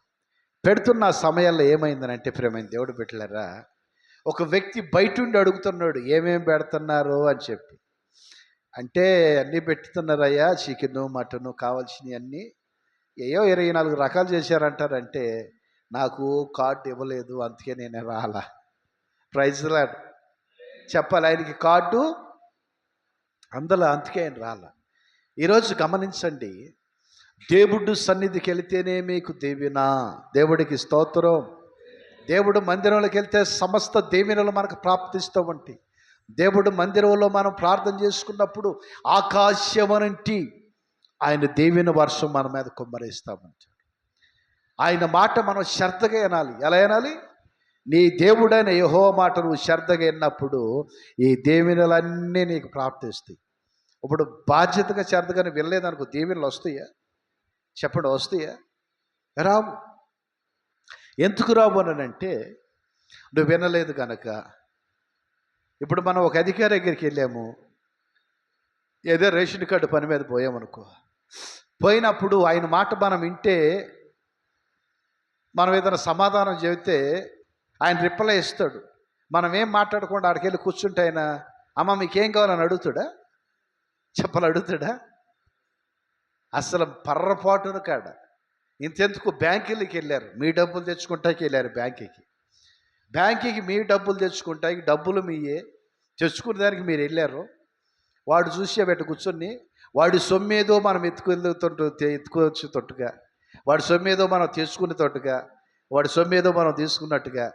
A: పెడుతున్న సమయాల్లో ఏమైందనంటే ప్రేమైన దేవుడు పెట్టలేరా, ఒక వ్యక్తి బయట ఉండి అడుగుతున్నాడు ఏమేమి పెడుతున్నారు అని చెప్పి. అంటే అన్నీ పెట్టుతున్నారయ్యా, చికెను మటను కావాల్సినవి అన్నీ ఏయో 24 రకాలు చేశారంటారంటే నాకు కార్డు ఇవ్వలేదు, అందుకే నేను రాలా. ప్రైజ్ లార్డ్ చెప్పాలి. ఆయనకి కార్డు అందులో, అందుకే ఆయన రాలా. ఈరోజు గమనించండి, దేవుడు సన్నిధికి వెళితేనే మీకు దీవెన. దేవుడికి స్తోత్రం. దేవుడు మందిరంలోకి వెళ్తే సమస్త దీవెనలు మనకు ప్రాప్తిస్తూ ఉంటాయి. దేవుడు మందిరంలో మనం ప్రార్థన చేసుకున్నప్పుడు ఆయన దీవెన వర్షం మన మీద కుమ్మరిస్తామంటాడు. ఆయన మాట మనం శ్రద్ధగా వినాలి. ఎలా వినాలి? నీ దేవుడైన యెహోవా మాట నువ్వు శ్రద్ధగా విన్నప్పుడు ఈ దీవెనలన్నీ నీకు ప్రాప్తిస్తాయి. ఇప్పుడు బాధ్యతగా శ్రద్ధగానే వినలేదనుకో, దీవెనలు వస్తాయా? చెప్పండి, వస్తాయా? రావు. ఎందుకు రావు అనంటే నువ్వు వినలేదు కనుక. ఇప్పుడు మనం ఒక అధికారి దగ్గరికి వెళ్ళాము, ఏదో రేషన్ కార్డు పని మీద పోయామనుకో, పోయినప్పుడు ఆయన మాట మనం వింటే, మనం ఏదైనా సమాధానం చెబితే ఆయన రిప్లై ఇస్తాడు. మనం ఏం మాట్లాడకుండా ఆడికి వెళ్ళి కూర్చుంటే ఆయన అమ్మ మీకేం కావాలని అడుగుతాడా? చెప్పాలి, అడుగుతాడా? అసలు పర్రపాటును కాడ. ఇంతెందుకు బ్యాంకులకి వెళ్ళారు, మీ డబ్బులు తెచ్చుకుంటాకి వెళ్ళారు బ్యాంకుకి మీ డబ్బులు తెచ్చుకుంటాకి, డబ్బులు మీయే, తెచ్చుకునే దానికి మీరు వెళ్ళారు. వాడు చూసే పెట్టి కూర్చొని వాడి సొమ్మేదో మనం ఎత్తుకోవచ్చు తొట్టుగా, వాడి సొమ్మేదో మనం తెచ్చుకునే తొట్టుగా, వాడి సొమ్మేదో మనం తీసుకున్నట్టుగా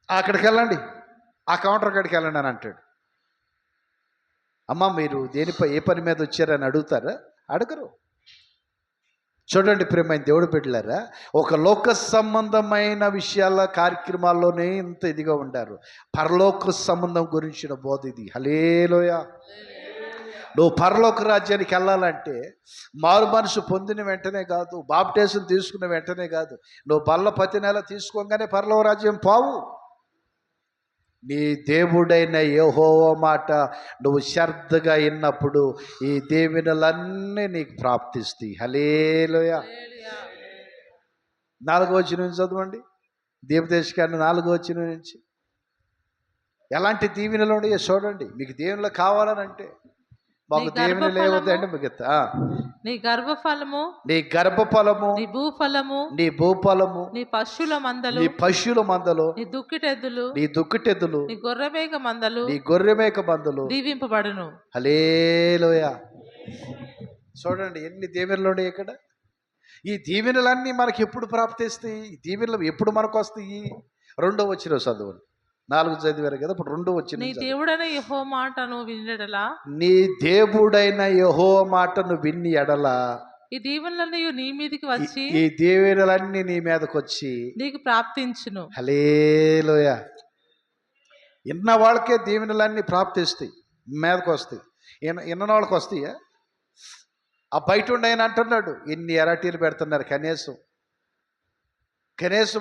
A: అక్కడికి వెళ్ళండి, ఆ కౌంటర్ కాడికి వెళ్ళండి అని అంటాడు. అమ్మ మీరు దేనిపై ఏ పని మీద వచ్చారని అడుగుతారా? అడగరు. చూడండి ప్రేమైన దేవుడు బిడ్డలారా, ఒక లోక సంబంధమైన విషయాల కార్యక్రమాల్లోనే ఇంత ఇదిగా ఉండారు. పరలోక సంబంధం గురించిన బోధ ఇది. హల్లెలూయా. నువ్వు పరలోక రాజ్యానికి వెళ్ళాలంటే మారు మనసు పొందిన వెంటనే కాదు, బాప్టిజం తీసుకున్న వెంటనే కాదు, నువ్వు బల్ల ప్రతి నెల తీసుకోగానే పరలోక రాజ్యం పావు. నీ దేవుడైన యెహోవా మాట నువ్వు శ్రద్ధగా విన్నప్పుడు ఈ దీవెనలన్నీ నీకు ప్రాప్తిస్తాయి. హల్లెలూయా. 4వ వచనం నుంచి చదవండి, దీపదేశకాండం 4వ వచనం నుంచి. ఎలాంటి దీవెనలు ఉన్నాయో చూడండి. మీకు దీవెనలు కావాలనంటే, మాకు దీవెన లేవద్దండి మిగతా.
B: నీ గర్భఫలము,
A: నీ గర్భఫలము,
B: నీ భూఫలము,
A: నీ భూఫలము,
B: నీ పశువుల మందలు,
A: నీ పశువుల మందలు,
B: నీ దుక్కిటెద్దులు,
A: నీ దుక్కిటెద్దులు,
B: నీ గొర్రెమేక మందలు,
A: నీ గొర్రెమేక మందలు
B: దీవింపబడును.
A: హల్లెలూయా. చూడండి ఎన్ని దీవెనలు ఉన్నాయి ఇక్కడ. ఈ దీవెనలన్నీ మనకి ఎప్పుడు ప్రాప్తిస్తాయి? ఈ దీవెనలు ఎప్పుడు మనకు వస్తాయి? 2వ వచనం చదవండి. 4 చదివారు కదా, ఇప్పుడు 2వ వచనం.
B: నీ దేవుడైన యెహోవా మాటను వినడలా,
A: నీ దేవుడైన యెహోవా మాటను విన్ని ఎడల
B: ఈ దీవెనలన్నీ నీ మీదికి వచ్చి,
A: ఈ దీవెనలన్నీ నీ మీదకి వచ్చి
B: నీకు ప్రాప్తించును.
A: హల్లెలూయా. ఇన్న వాళ్ళకే దీవెనలన్నీ ప్రాప్తిస్తాయి, మీదకి వస్తాయి. ఇన్న వాళ్ళకి వస్తాయా? ఆ బయట ఉండి ఆయన అంటున్నాడు, ఇన్ని ఎరాటీలు పెడుతున్నారు, కనీసం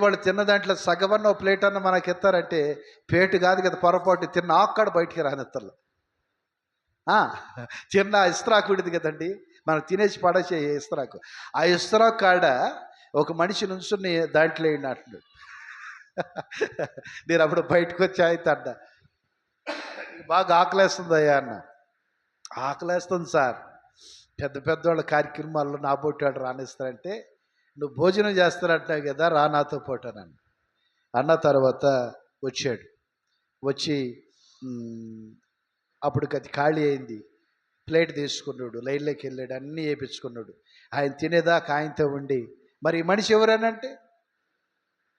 A: వాళ్ళు తిన్న దాంట్లో సగవన్న ప్లేట్ అన్న మనకి ఇస్తారంటే, ప్లేట్ కాదు కదా, పొరపాటు తిన్న ఆక్కడ బయటికి రానిస్తారు. చిన్న ఇస్త్రాకు ఉండేది కదండి, మనం తినేసి పడేసే ఇస్త్రాకు. ఆ ఇస్త్రాకు కాడ ఒక మనిషి నుంచుని దాంట్లో వేయండి అంటున్నాడు. నేను అప్పుడు బయటకు వచ్చి అయితే అన్న, బాగా ఆకలేస్తుంది అయ్యా అన్న. ఆకలేస్తుంది సార్, పెద్ద పెద్దవాళ్ళ కార్యక్రమాల్లో నా పోటీ రానిస్తారంటే, నువ్వు భోజనం చేస్తారంటున్నావు కదా, రా నాతో పాటు అని అన్న. తర్వాత వచ్చాడు. వచ్చి అప్పుడు అది ఖాళీ అయింది. ప్లేట్ తీసుకున్నాడు, లైన్లోకి వెళ్ళాడు, అన్నీ వేయించుకున్నాడు. ఆయన తినేదాకా ఆయనతో ఉండి, మరి ఈ మనిషి ఎవరనంటే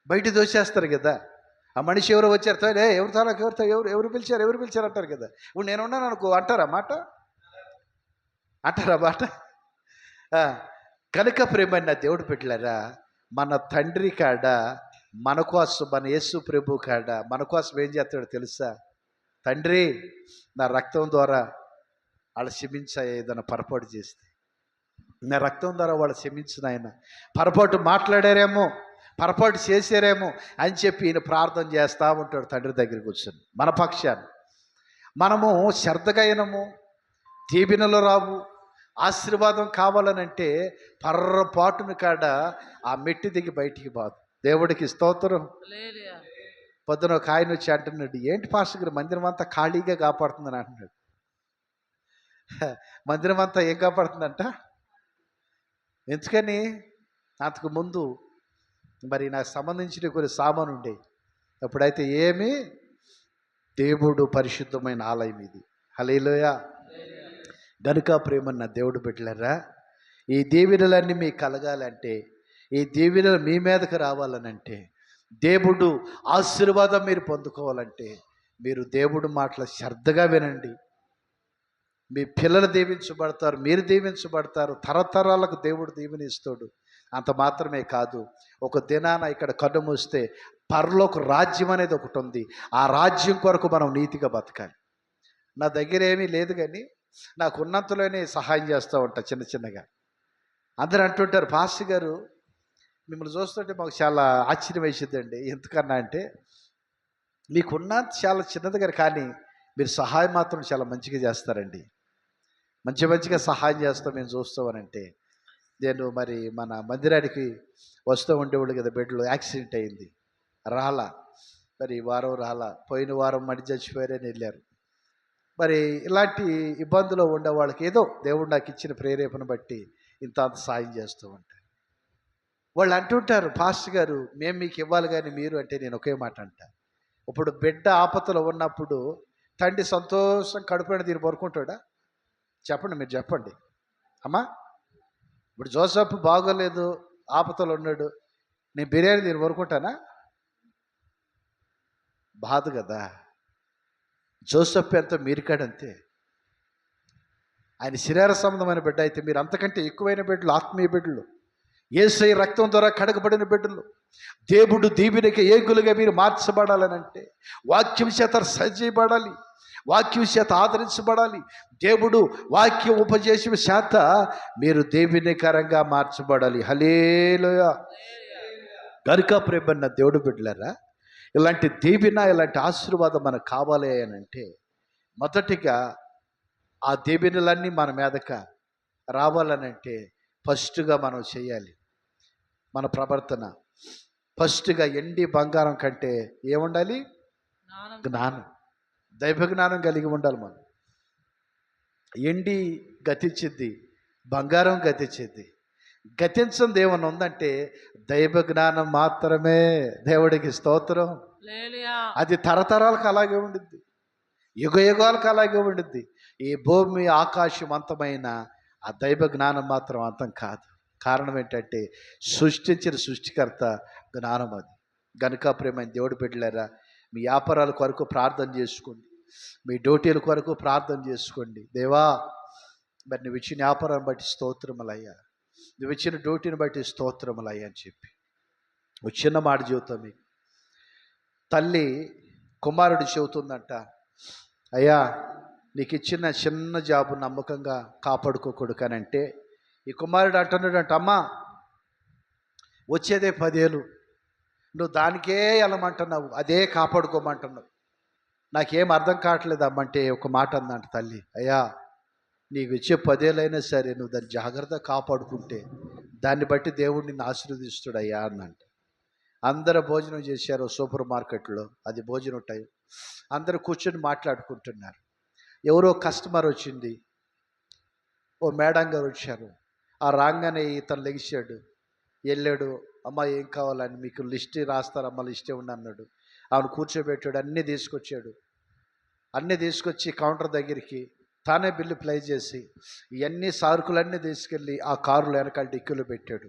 A: బయట దోచేస్తారు కదా, ఆ మనిషి ఎవరు వచ్చారు, ఎవరు పిలిచారు అంటారు కదా. ఇప్పుడు నేను ఉన్నాను అనుకో, అంటారా మాట? కనుక ప్రేమైన దేవుడు పెట్టారా, మన తండ్రి కాడ మన కోసం, మన యేసు ప్రభు కాడ మన కోసం ఏం చేస్తాడో తెలుసా? తండ్రి నా రక్తం ద్వారా వాళ్ళు క్షమించా, ఏదైనా పొరపాటు చేస్తే నా రక్తం ద్వారా వాళ్ళు క్షమించిన, ఆయన పొరపాటు మాట్లాడారేమో, పొరపాటు చేశారేమో అని చెప్పి ఈయన ప్రార్థన చేస్తూ ఉంటాడు తండ్రి దగ్గరికి కూర్చొని. మన పక్షాన్ని మనము శ్రద్ధగా అయినము, దీవెనలు రావు, ఆశీర్వాదం కావాలనంటే పర్రపాటును కాడ ఆ మెట్టి దిగి బయటికి బాదు. దేవుడికి స్తోత్రం. పొద్దున ఒక ఆయన వచ్చి అంటున్నాడు, ఏంటి పాస్టర్ గారు మందిరం అంతా ఖాళీగా కాపాడుతుందని అంటున్నాడు. మందిరం అంతా ఏం కాపాడుతుందంట? ఎందుకని? అంతకు ముందు మరి నాకు సంబంధించిన కొన్ని సామాను ఉండేవి. అప్పుడైతే ఏమి, దేవుడు పరిశుద్ధమైన ఆలయం ఇది. హల్లెలూయా. గనుక ప్రేమన్న దేవుడు పెట్టలేరా, ఈ దీవెనలన్నీ మీకు కలగాలంటే, ఈ దీవెనలు మీ మీదకి రావాలనంటే, దేవుడు ఆశీర్వాదం మీరు పొందుకోవాలంటే, మీరు దేవుడు మాటలు శ్రద్ధగా వినండి. మీ పిల్లలు దీవించబడతారు, మీరు దీవించబడతారు, తరతరాలకు దేవుడు దీవెనిస్తాడు. అంత మాత్రమే కాదు, ఒక దినాన ఇక్కడ కన్ను మూస్తే పరలోక రాజ్యం అనేది ఒకటి ఉంది. ఆ రాజ్యం కొరకు మనం నీతిగా బతకాలి. నా దగ్గర ఏమీ లేదు కానీ నాకు ఉన్నంతలోనే సహాయం చేస్తూ ఉంటా చిన్న చిన్నగా. అందరూ అంటుంటారు, పాస్టర్ గారు మిమ్మల్ని చూస్తుంటే మాకు చాలా ఆశ్చర్యం వేసిద్దండి. ఎందుకన్నా అంటే మీకున్నంత చాలా చిన్నది గారు, కానీ మీరు సహాయం మాత్రం చాలా మంచిగా చేస్తారండి. మంచిగా సహాయం చేస్తాం మేము చూస్తామనంటే, నేను మరి మన మందిరానికి వస్తూ ఉండేవాళ్ళు కదా, బెడ్లో యాక్సిడెంట్ అయింది, రాలా. మరి వారం రాలా, పోయిన వారం మడి చచ్చిపోయారని వెళ్ళారు. మరి ఇలాంటి ఇబ్బందులు ఉండే వాళ్ళకి ఏదో దేవుడు నాకు ఇచ్చిన ప్రేరేపణ బట్టి ఇంత అంత సాయం చేస్తూ ఉంటారు. వాళ్ళు అంటుంటారు, పాస్టర్ గారు మేము మీకు ఇవ్వాలి కానీ మీరు అంటే నేను ఒకే మాట అంటా. ఇప్పుడు బిడ్డ ఆపదలో ఉన్నప్పుడు తండ్రి సంతోషం కడుపున దీన్ని పరుకుంటాడా? చెప్పండి, మీరు చెప్పండి అమ్మా. ఇప్పుడు జోసఫ్ బాగోలేదు, ఆపదలో ఉన్నాడు, నేను బిర్యానీ దీన్ని పరుకుంటానా? బాధ కదా. జోసఫ్ ఎంత మీరికాడంతే. ఆయన శరీర సంబంధమైన బిడ్డ అయితే మీరు అంతకంటే ఎక్కువైన బిడ్డలు, ఆత్మీయ బిడ్డలు, యేసయ్య రక్తం ద్వారా కడగబడిన బిడ్డలు, దేవుడు దీవెనకి ఏగులుగా మీరు మార్చబడాలనంటే వాక్యం చేత సజీయబడాలి, వాక్యం చేత ఆదరించబడాలి, దేవుడు వాక్యం ఉపదేశం చేత మీరు దేవునికరంగా మార్చబడాలి. హల్లెలూయా. గనుక ప్రేమన్న దేవుడు బిడ్డలారా, ఇలాంటి దీవెన, ఇలాంటి ఆశీర్వాదం మనకు కావాలి అని అంటే మొదటిగా ఆ దీవెనలన్నీ మన మీదక రావాలనంటే ఫస్ట్గా మనం చేయాలి మన ప్రవర్తన. ఫస్ట్గా ఎండి బంగారం కంటే ఏముండాలి? జ్ఞానం, దైవ జ్ఞానం కలిగి ఉండాలి మనం. ఎండి గతించిద్ది, బంగారం గతించిద్ది. గతించంది ఏమన్నా ఉందంటే దైవ జ్ఞానం మాత్రమే. దేవుడికి స్తోత్రం. అది తరతరాలకు అలాగే ఉండిద్ది, యుగ యుగాలకు అలాగే ఉండిద్ది. ఈ భూమి ఆకాశం అంతమైన ఆ దైవ జ్ఞానం మాత్రం అంతం కాదు. కారణం ఏంటంటే సృష్టించిన సృష్టికర్త జ్ఞానం అది. గనుక ప్రేమైన దేవుడు బిడ్డలారా, మీ వ్యాపారాల కొరకు ప్రార్థన చేసుకోండి, మీ డ్యూటీల కొరకు ప్రార్థన చేసుకోండి. దేవా, మరి నువ్వు ఇచ్చిన వ్యాపారాన్ని బట్టి స్తోత్రములయ్యా, నువ్వు ఇచ్చిన డ్యూటీని బట్టి స్తోత్రములయ్యా అని చెప్పి ఒక చిన్న మాట చెబుతాం మీకు. తల్లి కుమారుడు చెబుతుందంట, అయ్యా నీకు ఇచ్చిన చిన్న జాబు నమ్మకంగా కాపాడుకోకూడకనంటే ఈ కుమారుడు అంటున్నాడంట, అమ్మా వచ్చేదే 10 ఏళ్ళు, నువ్వు దానికే వెళ్ళమంటున్నావు, అదే కాపాడుకోమంటున్నావు, నాకేం అర్థం కావట్లేదు అమ్మంటే ఒక మాట అందంట తల్లి, అయ్యా నీకు ఇచ్చే 10 ఏళ్ళైనా సరే నువ్వు దాన్ని జాగ్రత్తగా కాపాడుకుంటే దాన్ని బట్టి దేవుడు నిన్ను ఆశీర్వదిస్తాడు అయ్యా అన్నంట. అందరూ భోజనం చేశారు సూపర్ మార్కెట్లో, అది భోజనం టైం, అందరూ కూర్చొని మాట్లాడుకుంటున్నారు. ఎవరో కస్టమర్ వచ్చింది, ఓ మేడం గారు వచ్చారు. ఆ రాగానే ఇతను లెగిశాడు, వెళ్ళాడు, అమ్మ ఏం కావాలని, మీకు లిస్ట్ రాస్తారమ్మ, లిస్ట్ ఇవ్వండి అన్నాడు. ఆమెను కూర్చోబెట్టాడు, అన్నీ తీసుకొచ్చాడు. అన్నీ తీసుకొచ్చి కౌంటర్ దగ్గరికి తానే బిల్లు ప్లే చేసి ఇవన్నీ సరుకులన్నీ తీసుకెళ్ళి ఆ కారులో వెనకాల డిక్కీలో పెట్టాడు.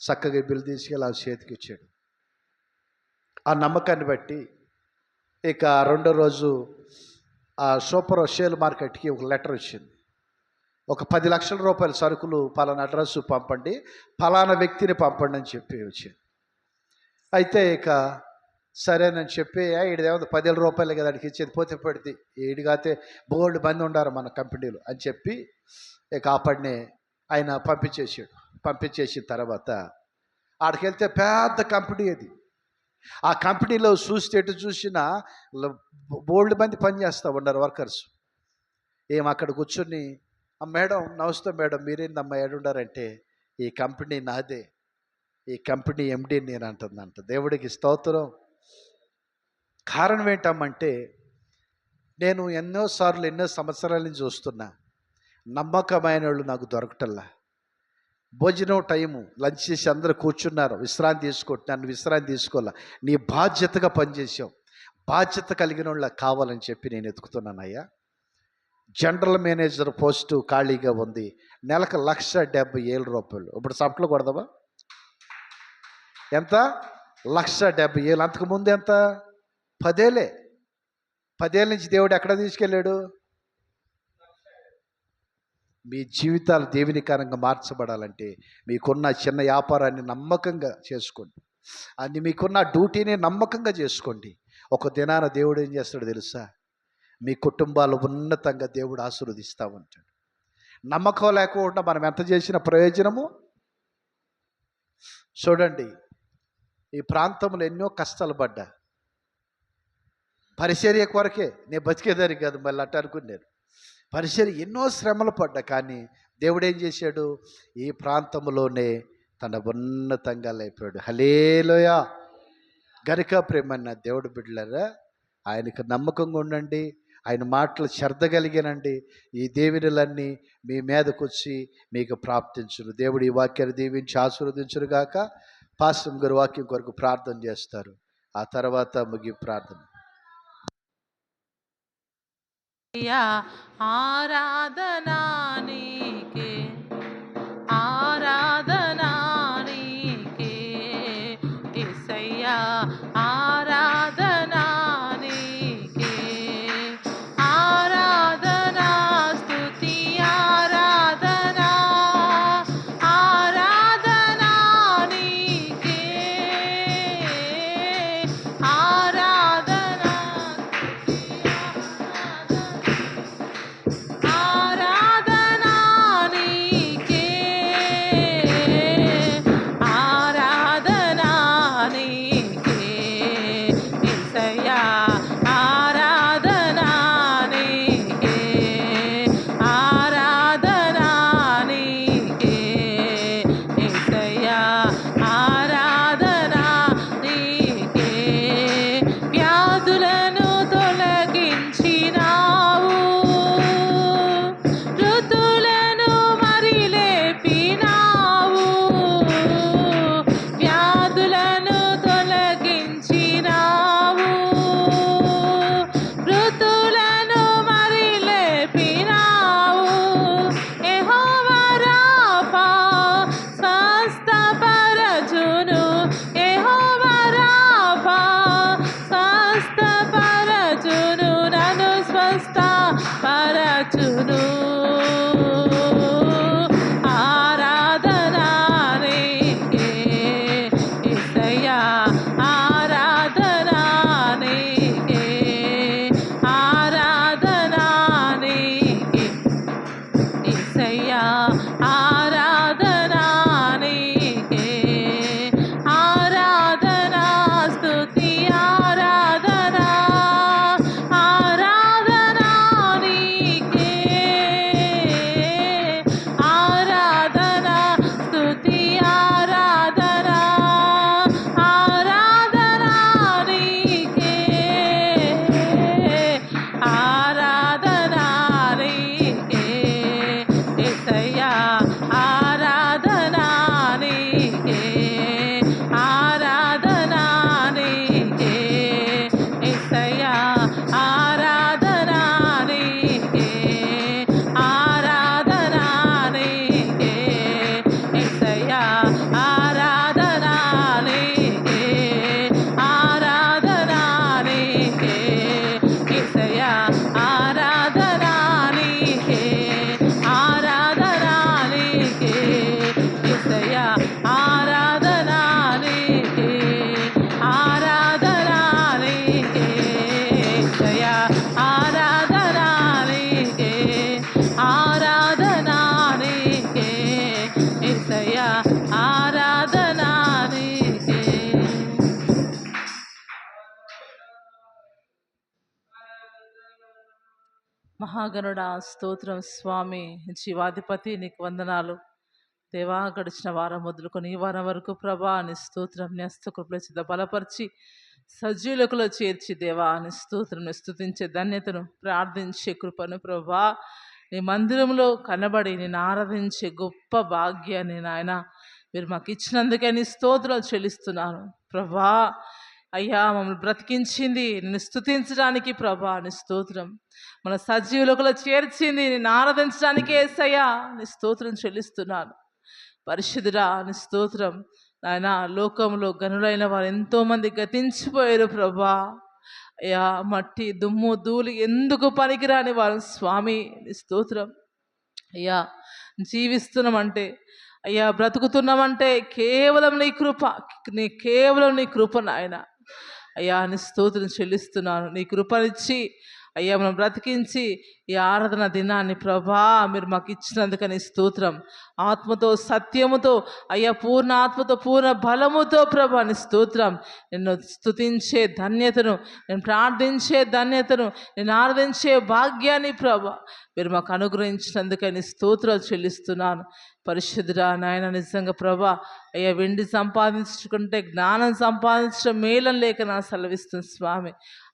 A: చక్కగా బిల్లు తీసుకెళ్ళి ఆ చేతికి ఇచ్చాడు. ఆ నమ్మకాన్ని బట్టి ఇక రెండో రోజు ఆ సూపర్ షేర్ మార్కెట్కి ఒక లెటర్ వచ్చింది. ఒక 10 లక్షల రూపాయల సరుకులు పలానా అడ్రస్సు పంపండి, పలానా వ్యక్తిని పంపండి అని చెప్పి వచ్చింది. అయితే ఇక సరేనని చెప్పి ఈడేమో 10,000 రూపాయలు కదా అడిగి ఇచ్చేది, పోతే పడితే ఈడిగాతే బోల్డ్ మంది ఉండారు మన కంపెనీలో అని చెప్పి ఇక ఆపడినే ఆయన పంపించేసాడు. పంపించేసిన తర్వాత ఆడికి వెళ్తే పెద్ద కంపెనీ అది. ఆ కంపెనీలో చూస్తే ఎటు చూసినా బోల్డ్ మంది పని చేస్తూ ఉన్నారు వర్కర్స్. అక్కడ కూర్చొని, మేడం నమస్తే మేడం, మీరేందమ్మా ఏడుండారంటే ఈ కంపెనీ నాదే, ఈ కంపెనీ ఎండి నేను అంటుందంట. దేవుడికి స్తోత్రం. కారణం ఏంటమ్మంటే నేను ఎన్నో సంవత్సరాల నుంచి చూస్తున్నా, నమ్మకమైన వాళ్ళు నాకు దొరకటల్లా. భోజనం టైము లంచ్ చేసి అందరూ కూర్చున్నారు, విశ్రాంతి తీసుకుంటున్నాను, నన్ను విశ్రాంతి తీసుకోవాలా, నీ బాధ్యతగా పనిచేసావు, బాధ్యత కలిగిన వాళ్ళ కావాలని చెప్పి నేను ఎతుకుతున్నాను అయ్యా. జనరల్ మేనేజర్ పోస్టు ఖాళీగా ఉంది, నెలకు 1,70,000 రూపాయలు. ఇప్పుడు సంపలు కొడదామా? ఎంత? 1,70,000. అంతకుముందు ఎంత? 10 ఏళ్ళే. 10 ఏళ్ళ నుంచి దేవుడు ఎక్కడ తీసుకెళ్ళాడు? మీ జీవితాలు దేవునికరంగా మార్చబడాలంటే మీకున్న చిన్న వ్యాపారాన్ని నమ్మకంగా చేసుకోండి. అది మీకున్న డ్యూటీని నమ్మకంగా చేసుకోండి. ఒక దినాన దేవుడు ఏం చేస్తాడో తెలుసా? మీ కుటుంబాలు ఉన్నతంగా దేవుడు ఆశీర్వదిస్తూ ఉంటాడు. నమ్మకం లేకుండా మనం ఎంత చేసిన ప్రయోజనము? చూడండి, ఈ ప్రాంతంలో ఎన్నో కష్టాలు పడ్డా, పరిచర్య కొరకే, నేను బతికేదానికి కాదు మళ్ళీ అట్ట అనుకున్నాను. పరిచర్య ఎన్నో శ్రమలు పడ్డా, కానీ దేవుడు ఏం చేశాడు? ఈ ప్రాంతంలోనే తన ఉన్నతంగా లేపాడు. హల్లెలూయా. గనుక ప్రేమన్న దేవుడు బిడ్డలారా, ఆయనకు నమ్మకంగా ఉండండి, ఆయన మాటలు శ్రద్ధ కలిగినండి. ఈ దీవెనలన్నీ మీ మీదకు వచ్చి మీకు ప్రాప్తించును. దేవుడు ఈ వాక్యాన్ని దీవించి ఆశీర్వదించును గాక. పాస్టర్ గారు వాక్యం కొరకు ప్రార్థన చేస్తారు. ఆ తర్వాత ముగింపు ప్రార్థన.
B: ఆరాధనా నీకే, ఆరాధనా నీకే యేసయ్యా, ఆరాధనా నీకే, ఆరాధనా స్తుతి ఆరాధనా, ఆరాధనా నీకే, ఆరాధనా ఆరాధనా నీకే, ఆరాధనా నీకే యేసయ్యా, ఆరాధనా నీకే, ఆరాధనా నీకే యేసయ్యా, ఆరాధనా నీకే. వ్యాధులను తొలగించినావు, ఋతులను మరి లేపినావు, వ్యాధులను తొలగించినావు, ఋతులను మరి లేపినావు. యెహోవా రాఫా స్వస్థపరచును, యెహోవా రాఫా స్వస్థపరచును, నన్ను స్వస్థపరచును. ఆరాధనా నీకే యేసయ్యా, ఆరాధనా నీకే, ఆరాధనా నీకే యేసయ్యా, ఆరాధనా నీకే, ఆరాధనా స్తుతి ఆరాధనా, ఆరాధనా నీకే, ఆరాధనా స్తుతి ఆరాధనా, ఆరాధనా నీకే, ఆరాధనా నీకే యేసయ్యా, ఆరాధనా నీకే, ఆరాధనా నీకే యేసయ్యా, ఆరాధనా నీకే, ఆరాధనా నీకే యేసయ్యా, ఆరాధనా నీకే, ఆరాధనా నీకే యేసయ్యా, ఆరాధనా నీకే, ఆరాధనా నీకే యేసయ్యా, ఆరాధనా నీకే, ఆరాధనా నీకే యేసయ్యా, ఆరాధనా నీకే, ఆరాధనా నీకే యేసయ్యా, ఆరాధనా నీకే. మహాగణుడా స్తోత్రం స్వామి, జీవాధిపతి నీకు వందనాలు దేవా. గడిచిన వారం మొదలుకొని ఈ వారం వరకు ప్రభా నీ స్తోత్రం, నీ హస్తకృపల చేత బలపరిచి సజీవులకులో చేర్చి దేవా నీ స్తోత్రం, స్తుతించే ధన్యతను, ప్రార్థించే కృపను ప్రభా నీ మందిరంలో కనబడి నేను ఆరాధించే గొప్ప భాగ్యాన్ని నాయన మీరు మాకు ఇచ్చినందుకే నీ స్తోత్రాలు చెల్లిస్తున్నాను ప్రభా. అయ్యా మమ్మల్ని బ్రతికించింది నిన్ను స్తుతించడానికి ప్రభా నీ స్తోత్రం, మన సజీవులకులో చేర్చింది నిన్ను ఆరాధించడానికి యేసయ్యా నీ స్తోత్రం చెల్లిస్తున్నాను. పరిశుద్ధుడా నీ స్తోత్రం నాయన. లోకంలో గనులైన వారు ఎంతోమంది గతించిపోయారు ప్రభా. అయ్యా మట్టి దుమ్ము ధూళి ఎందుకు పనికిరాని వారు స్వామి నీ స్తోత్రం. అయ్యా జీవిస్తున్నామంటే, అయ్యా బ్రతుకుతున్నామంటే కేవలం నీ కృప, కేవలం నీ కృప నాయన. అయ్యా నీ స్తోత్రం చెల్లిస్తున్నాను. నీ కృపనిచ్చి అయ్యా మనం బ్రతికించి ఈ ఆరాధన దినాన్ని ప్రభా మీరు మాకు ఇచ్చినందుకని స్తోత్రం. ఆత్మతో సత్యముతో అయ్యా పూర్ణ ఆత్మతో పూర్ణ బలముతో ప్రభా నీ స్తోత్రం. నిన్ను స్తుతించే ధన్యతను, నేను ప్రార్థించే ధన్యతను, నేను ఆరాధించే భాగ్యాన్ని ప్రభా మీరు మాకు అనుగ్రహించినందుకని స్తోత్రాలు చెల్లిస్తున్నాను. పరిశుద్ధుడా నాయన, నిజంగా ప్రభా అయ్యా వెండి సంపాదించుకుంటే జ్ఞానం సంపాదించడం మేలని లేక నా సెలవిస్తుంది స్వామి.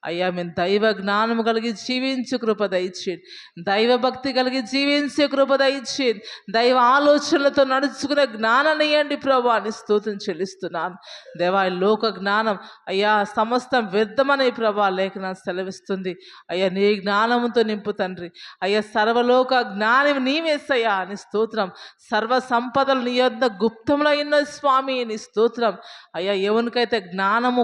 B: అయ్యా మేము దైవ జ్ఞానము కలిగి జీవించే కృప దయచేయండి. దైవ భక్తి కలిగి జీవించే కృప దయచేయండి. దైవ ఆలోచనలతో నడుచుకునే జ్ఞానాన్ని ఇవ్వండి ప్రభా అని స్తోత్రం చెల్లిస్తున్నాను. దేవా ఈ లోక జ్ఞానం అయ్యా సమస్తం వ్యర్థమనే ప్రభా లేఖన సెలవిస్తుంది. అయ్యా నీ జ్ఞానముతో నింపు తండ్రి. అయ్యా సర్వలోక జ్ఞానం నీవేసయ్యా అని స్తోత్రం. సర్వ సంపదలు నీ యొద్ద గుప్తంలో ఉన్న స్వామి నీ స్తోత్రం. అయ్యా ఎవరికైతే జ్ఞానము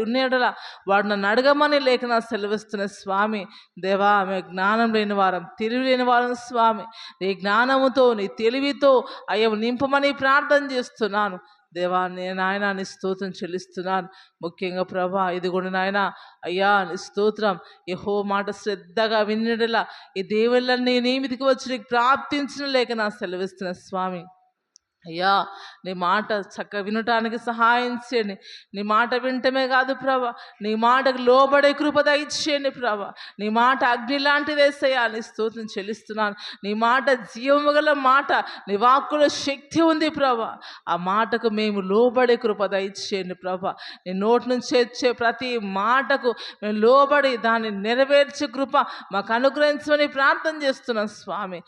B: ఉన్నడలా వాడు నన్ను అడగమని లేఖన సెలవిస్తున్న స్వామి. దేవా మేము జ్ఞానం లేని వారం, తెలివి లేని వారం స్వామి. నీ జ్ఞానముతో నీ తెలివితో అయ్యా నింపమని ప్రార్థన చేస్తున్నాను. దేవా నాయన నీ స్తోత్రం చెల్లిస్తున్నాను. ముఖ్యంగా ప్రభా ఇది కూడా నాయన అయ్యా నీ స్తోత్రం. యెహో మాట శ్రద్ధగా విన్నడలా ఈ దేవుళ్ళని నీ మీదికి వచ్చి నీకు ప్రార్థించిన లేఖన సెలవిస్తున్న స్వామి. అయ్యా నీ మాట చక్కగా వినటానికి సహాయం చేయండి. నీ మాట వింటమే కాదు ప్రభా, నీ మాటకు లోబడే కృప దయచేయండి ప్రభా. నీ మాట అగ్ని లాంటిదేసయ్యా నీ స్తోత్రం చెల్లిస్తున్నాను. నీ మాట జీవము గల మాట, నీ వాక్కులో శక్తి ఉంది ప్రభా. ఆ మాటకు మేము లోబడే కృప దయచేయండి ప్రభా. నీ నోటి నుంచి వచ్చే ప్రతి మాటకు మేము లోబడి దాన్ని నెరవేర్చే కృప మాకు అనుగ్రహించమని ప్రార్థన చేస్తున్నాం స్వామి.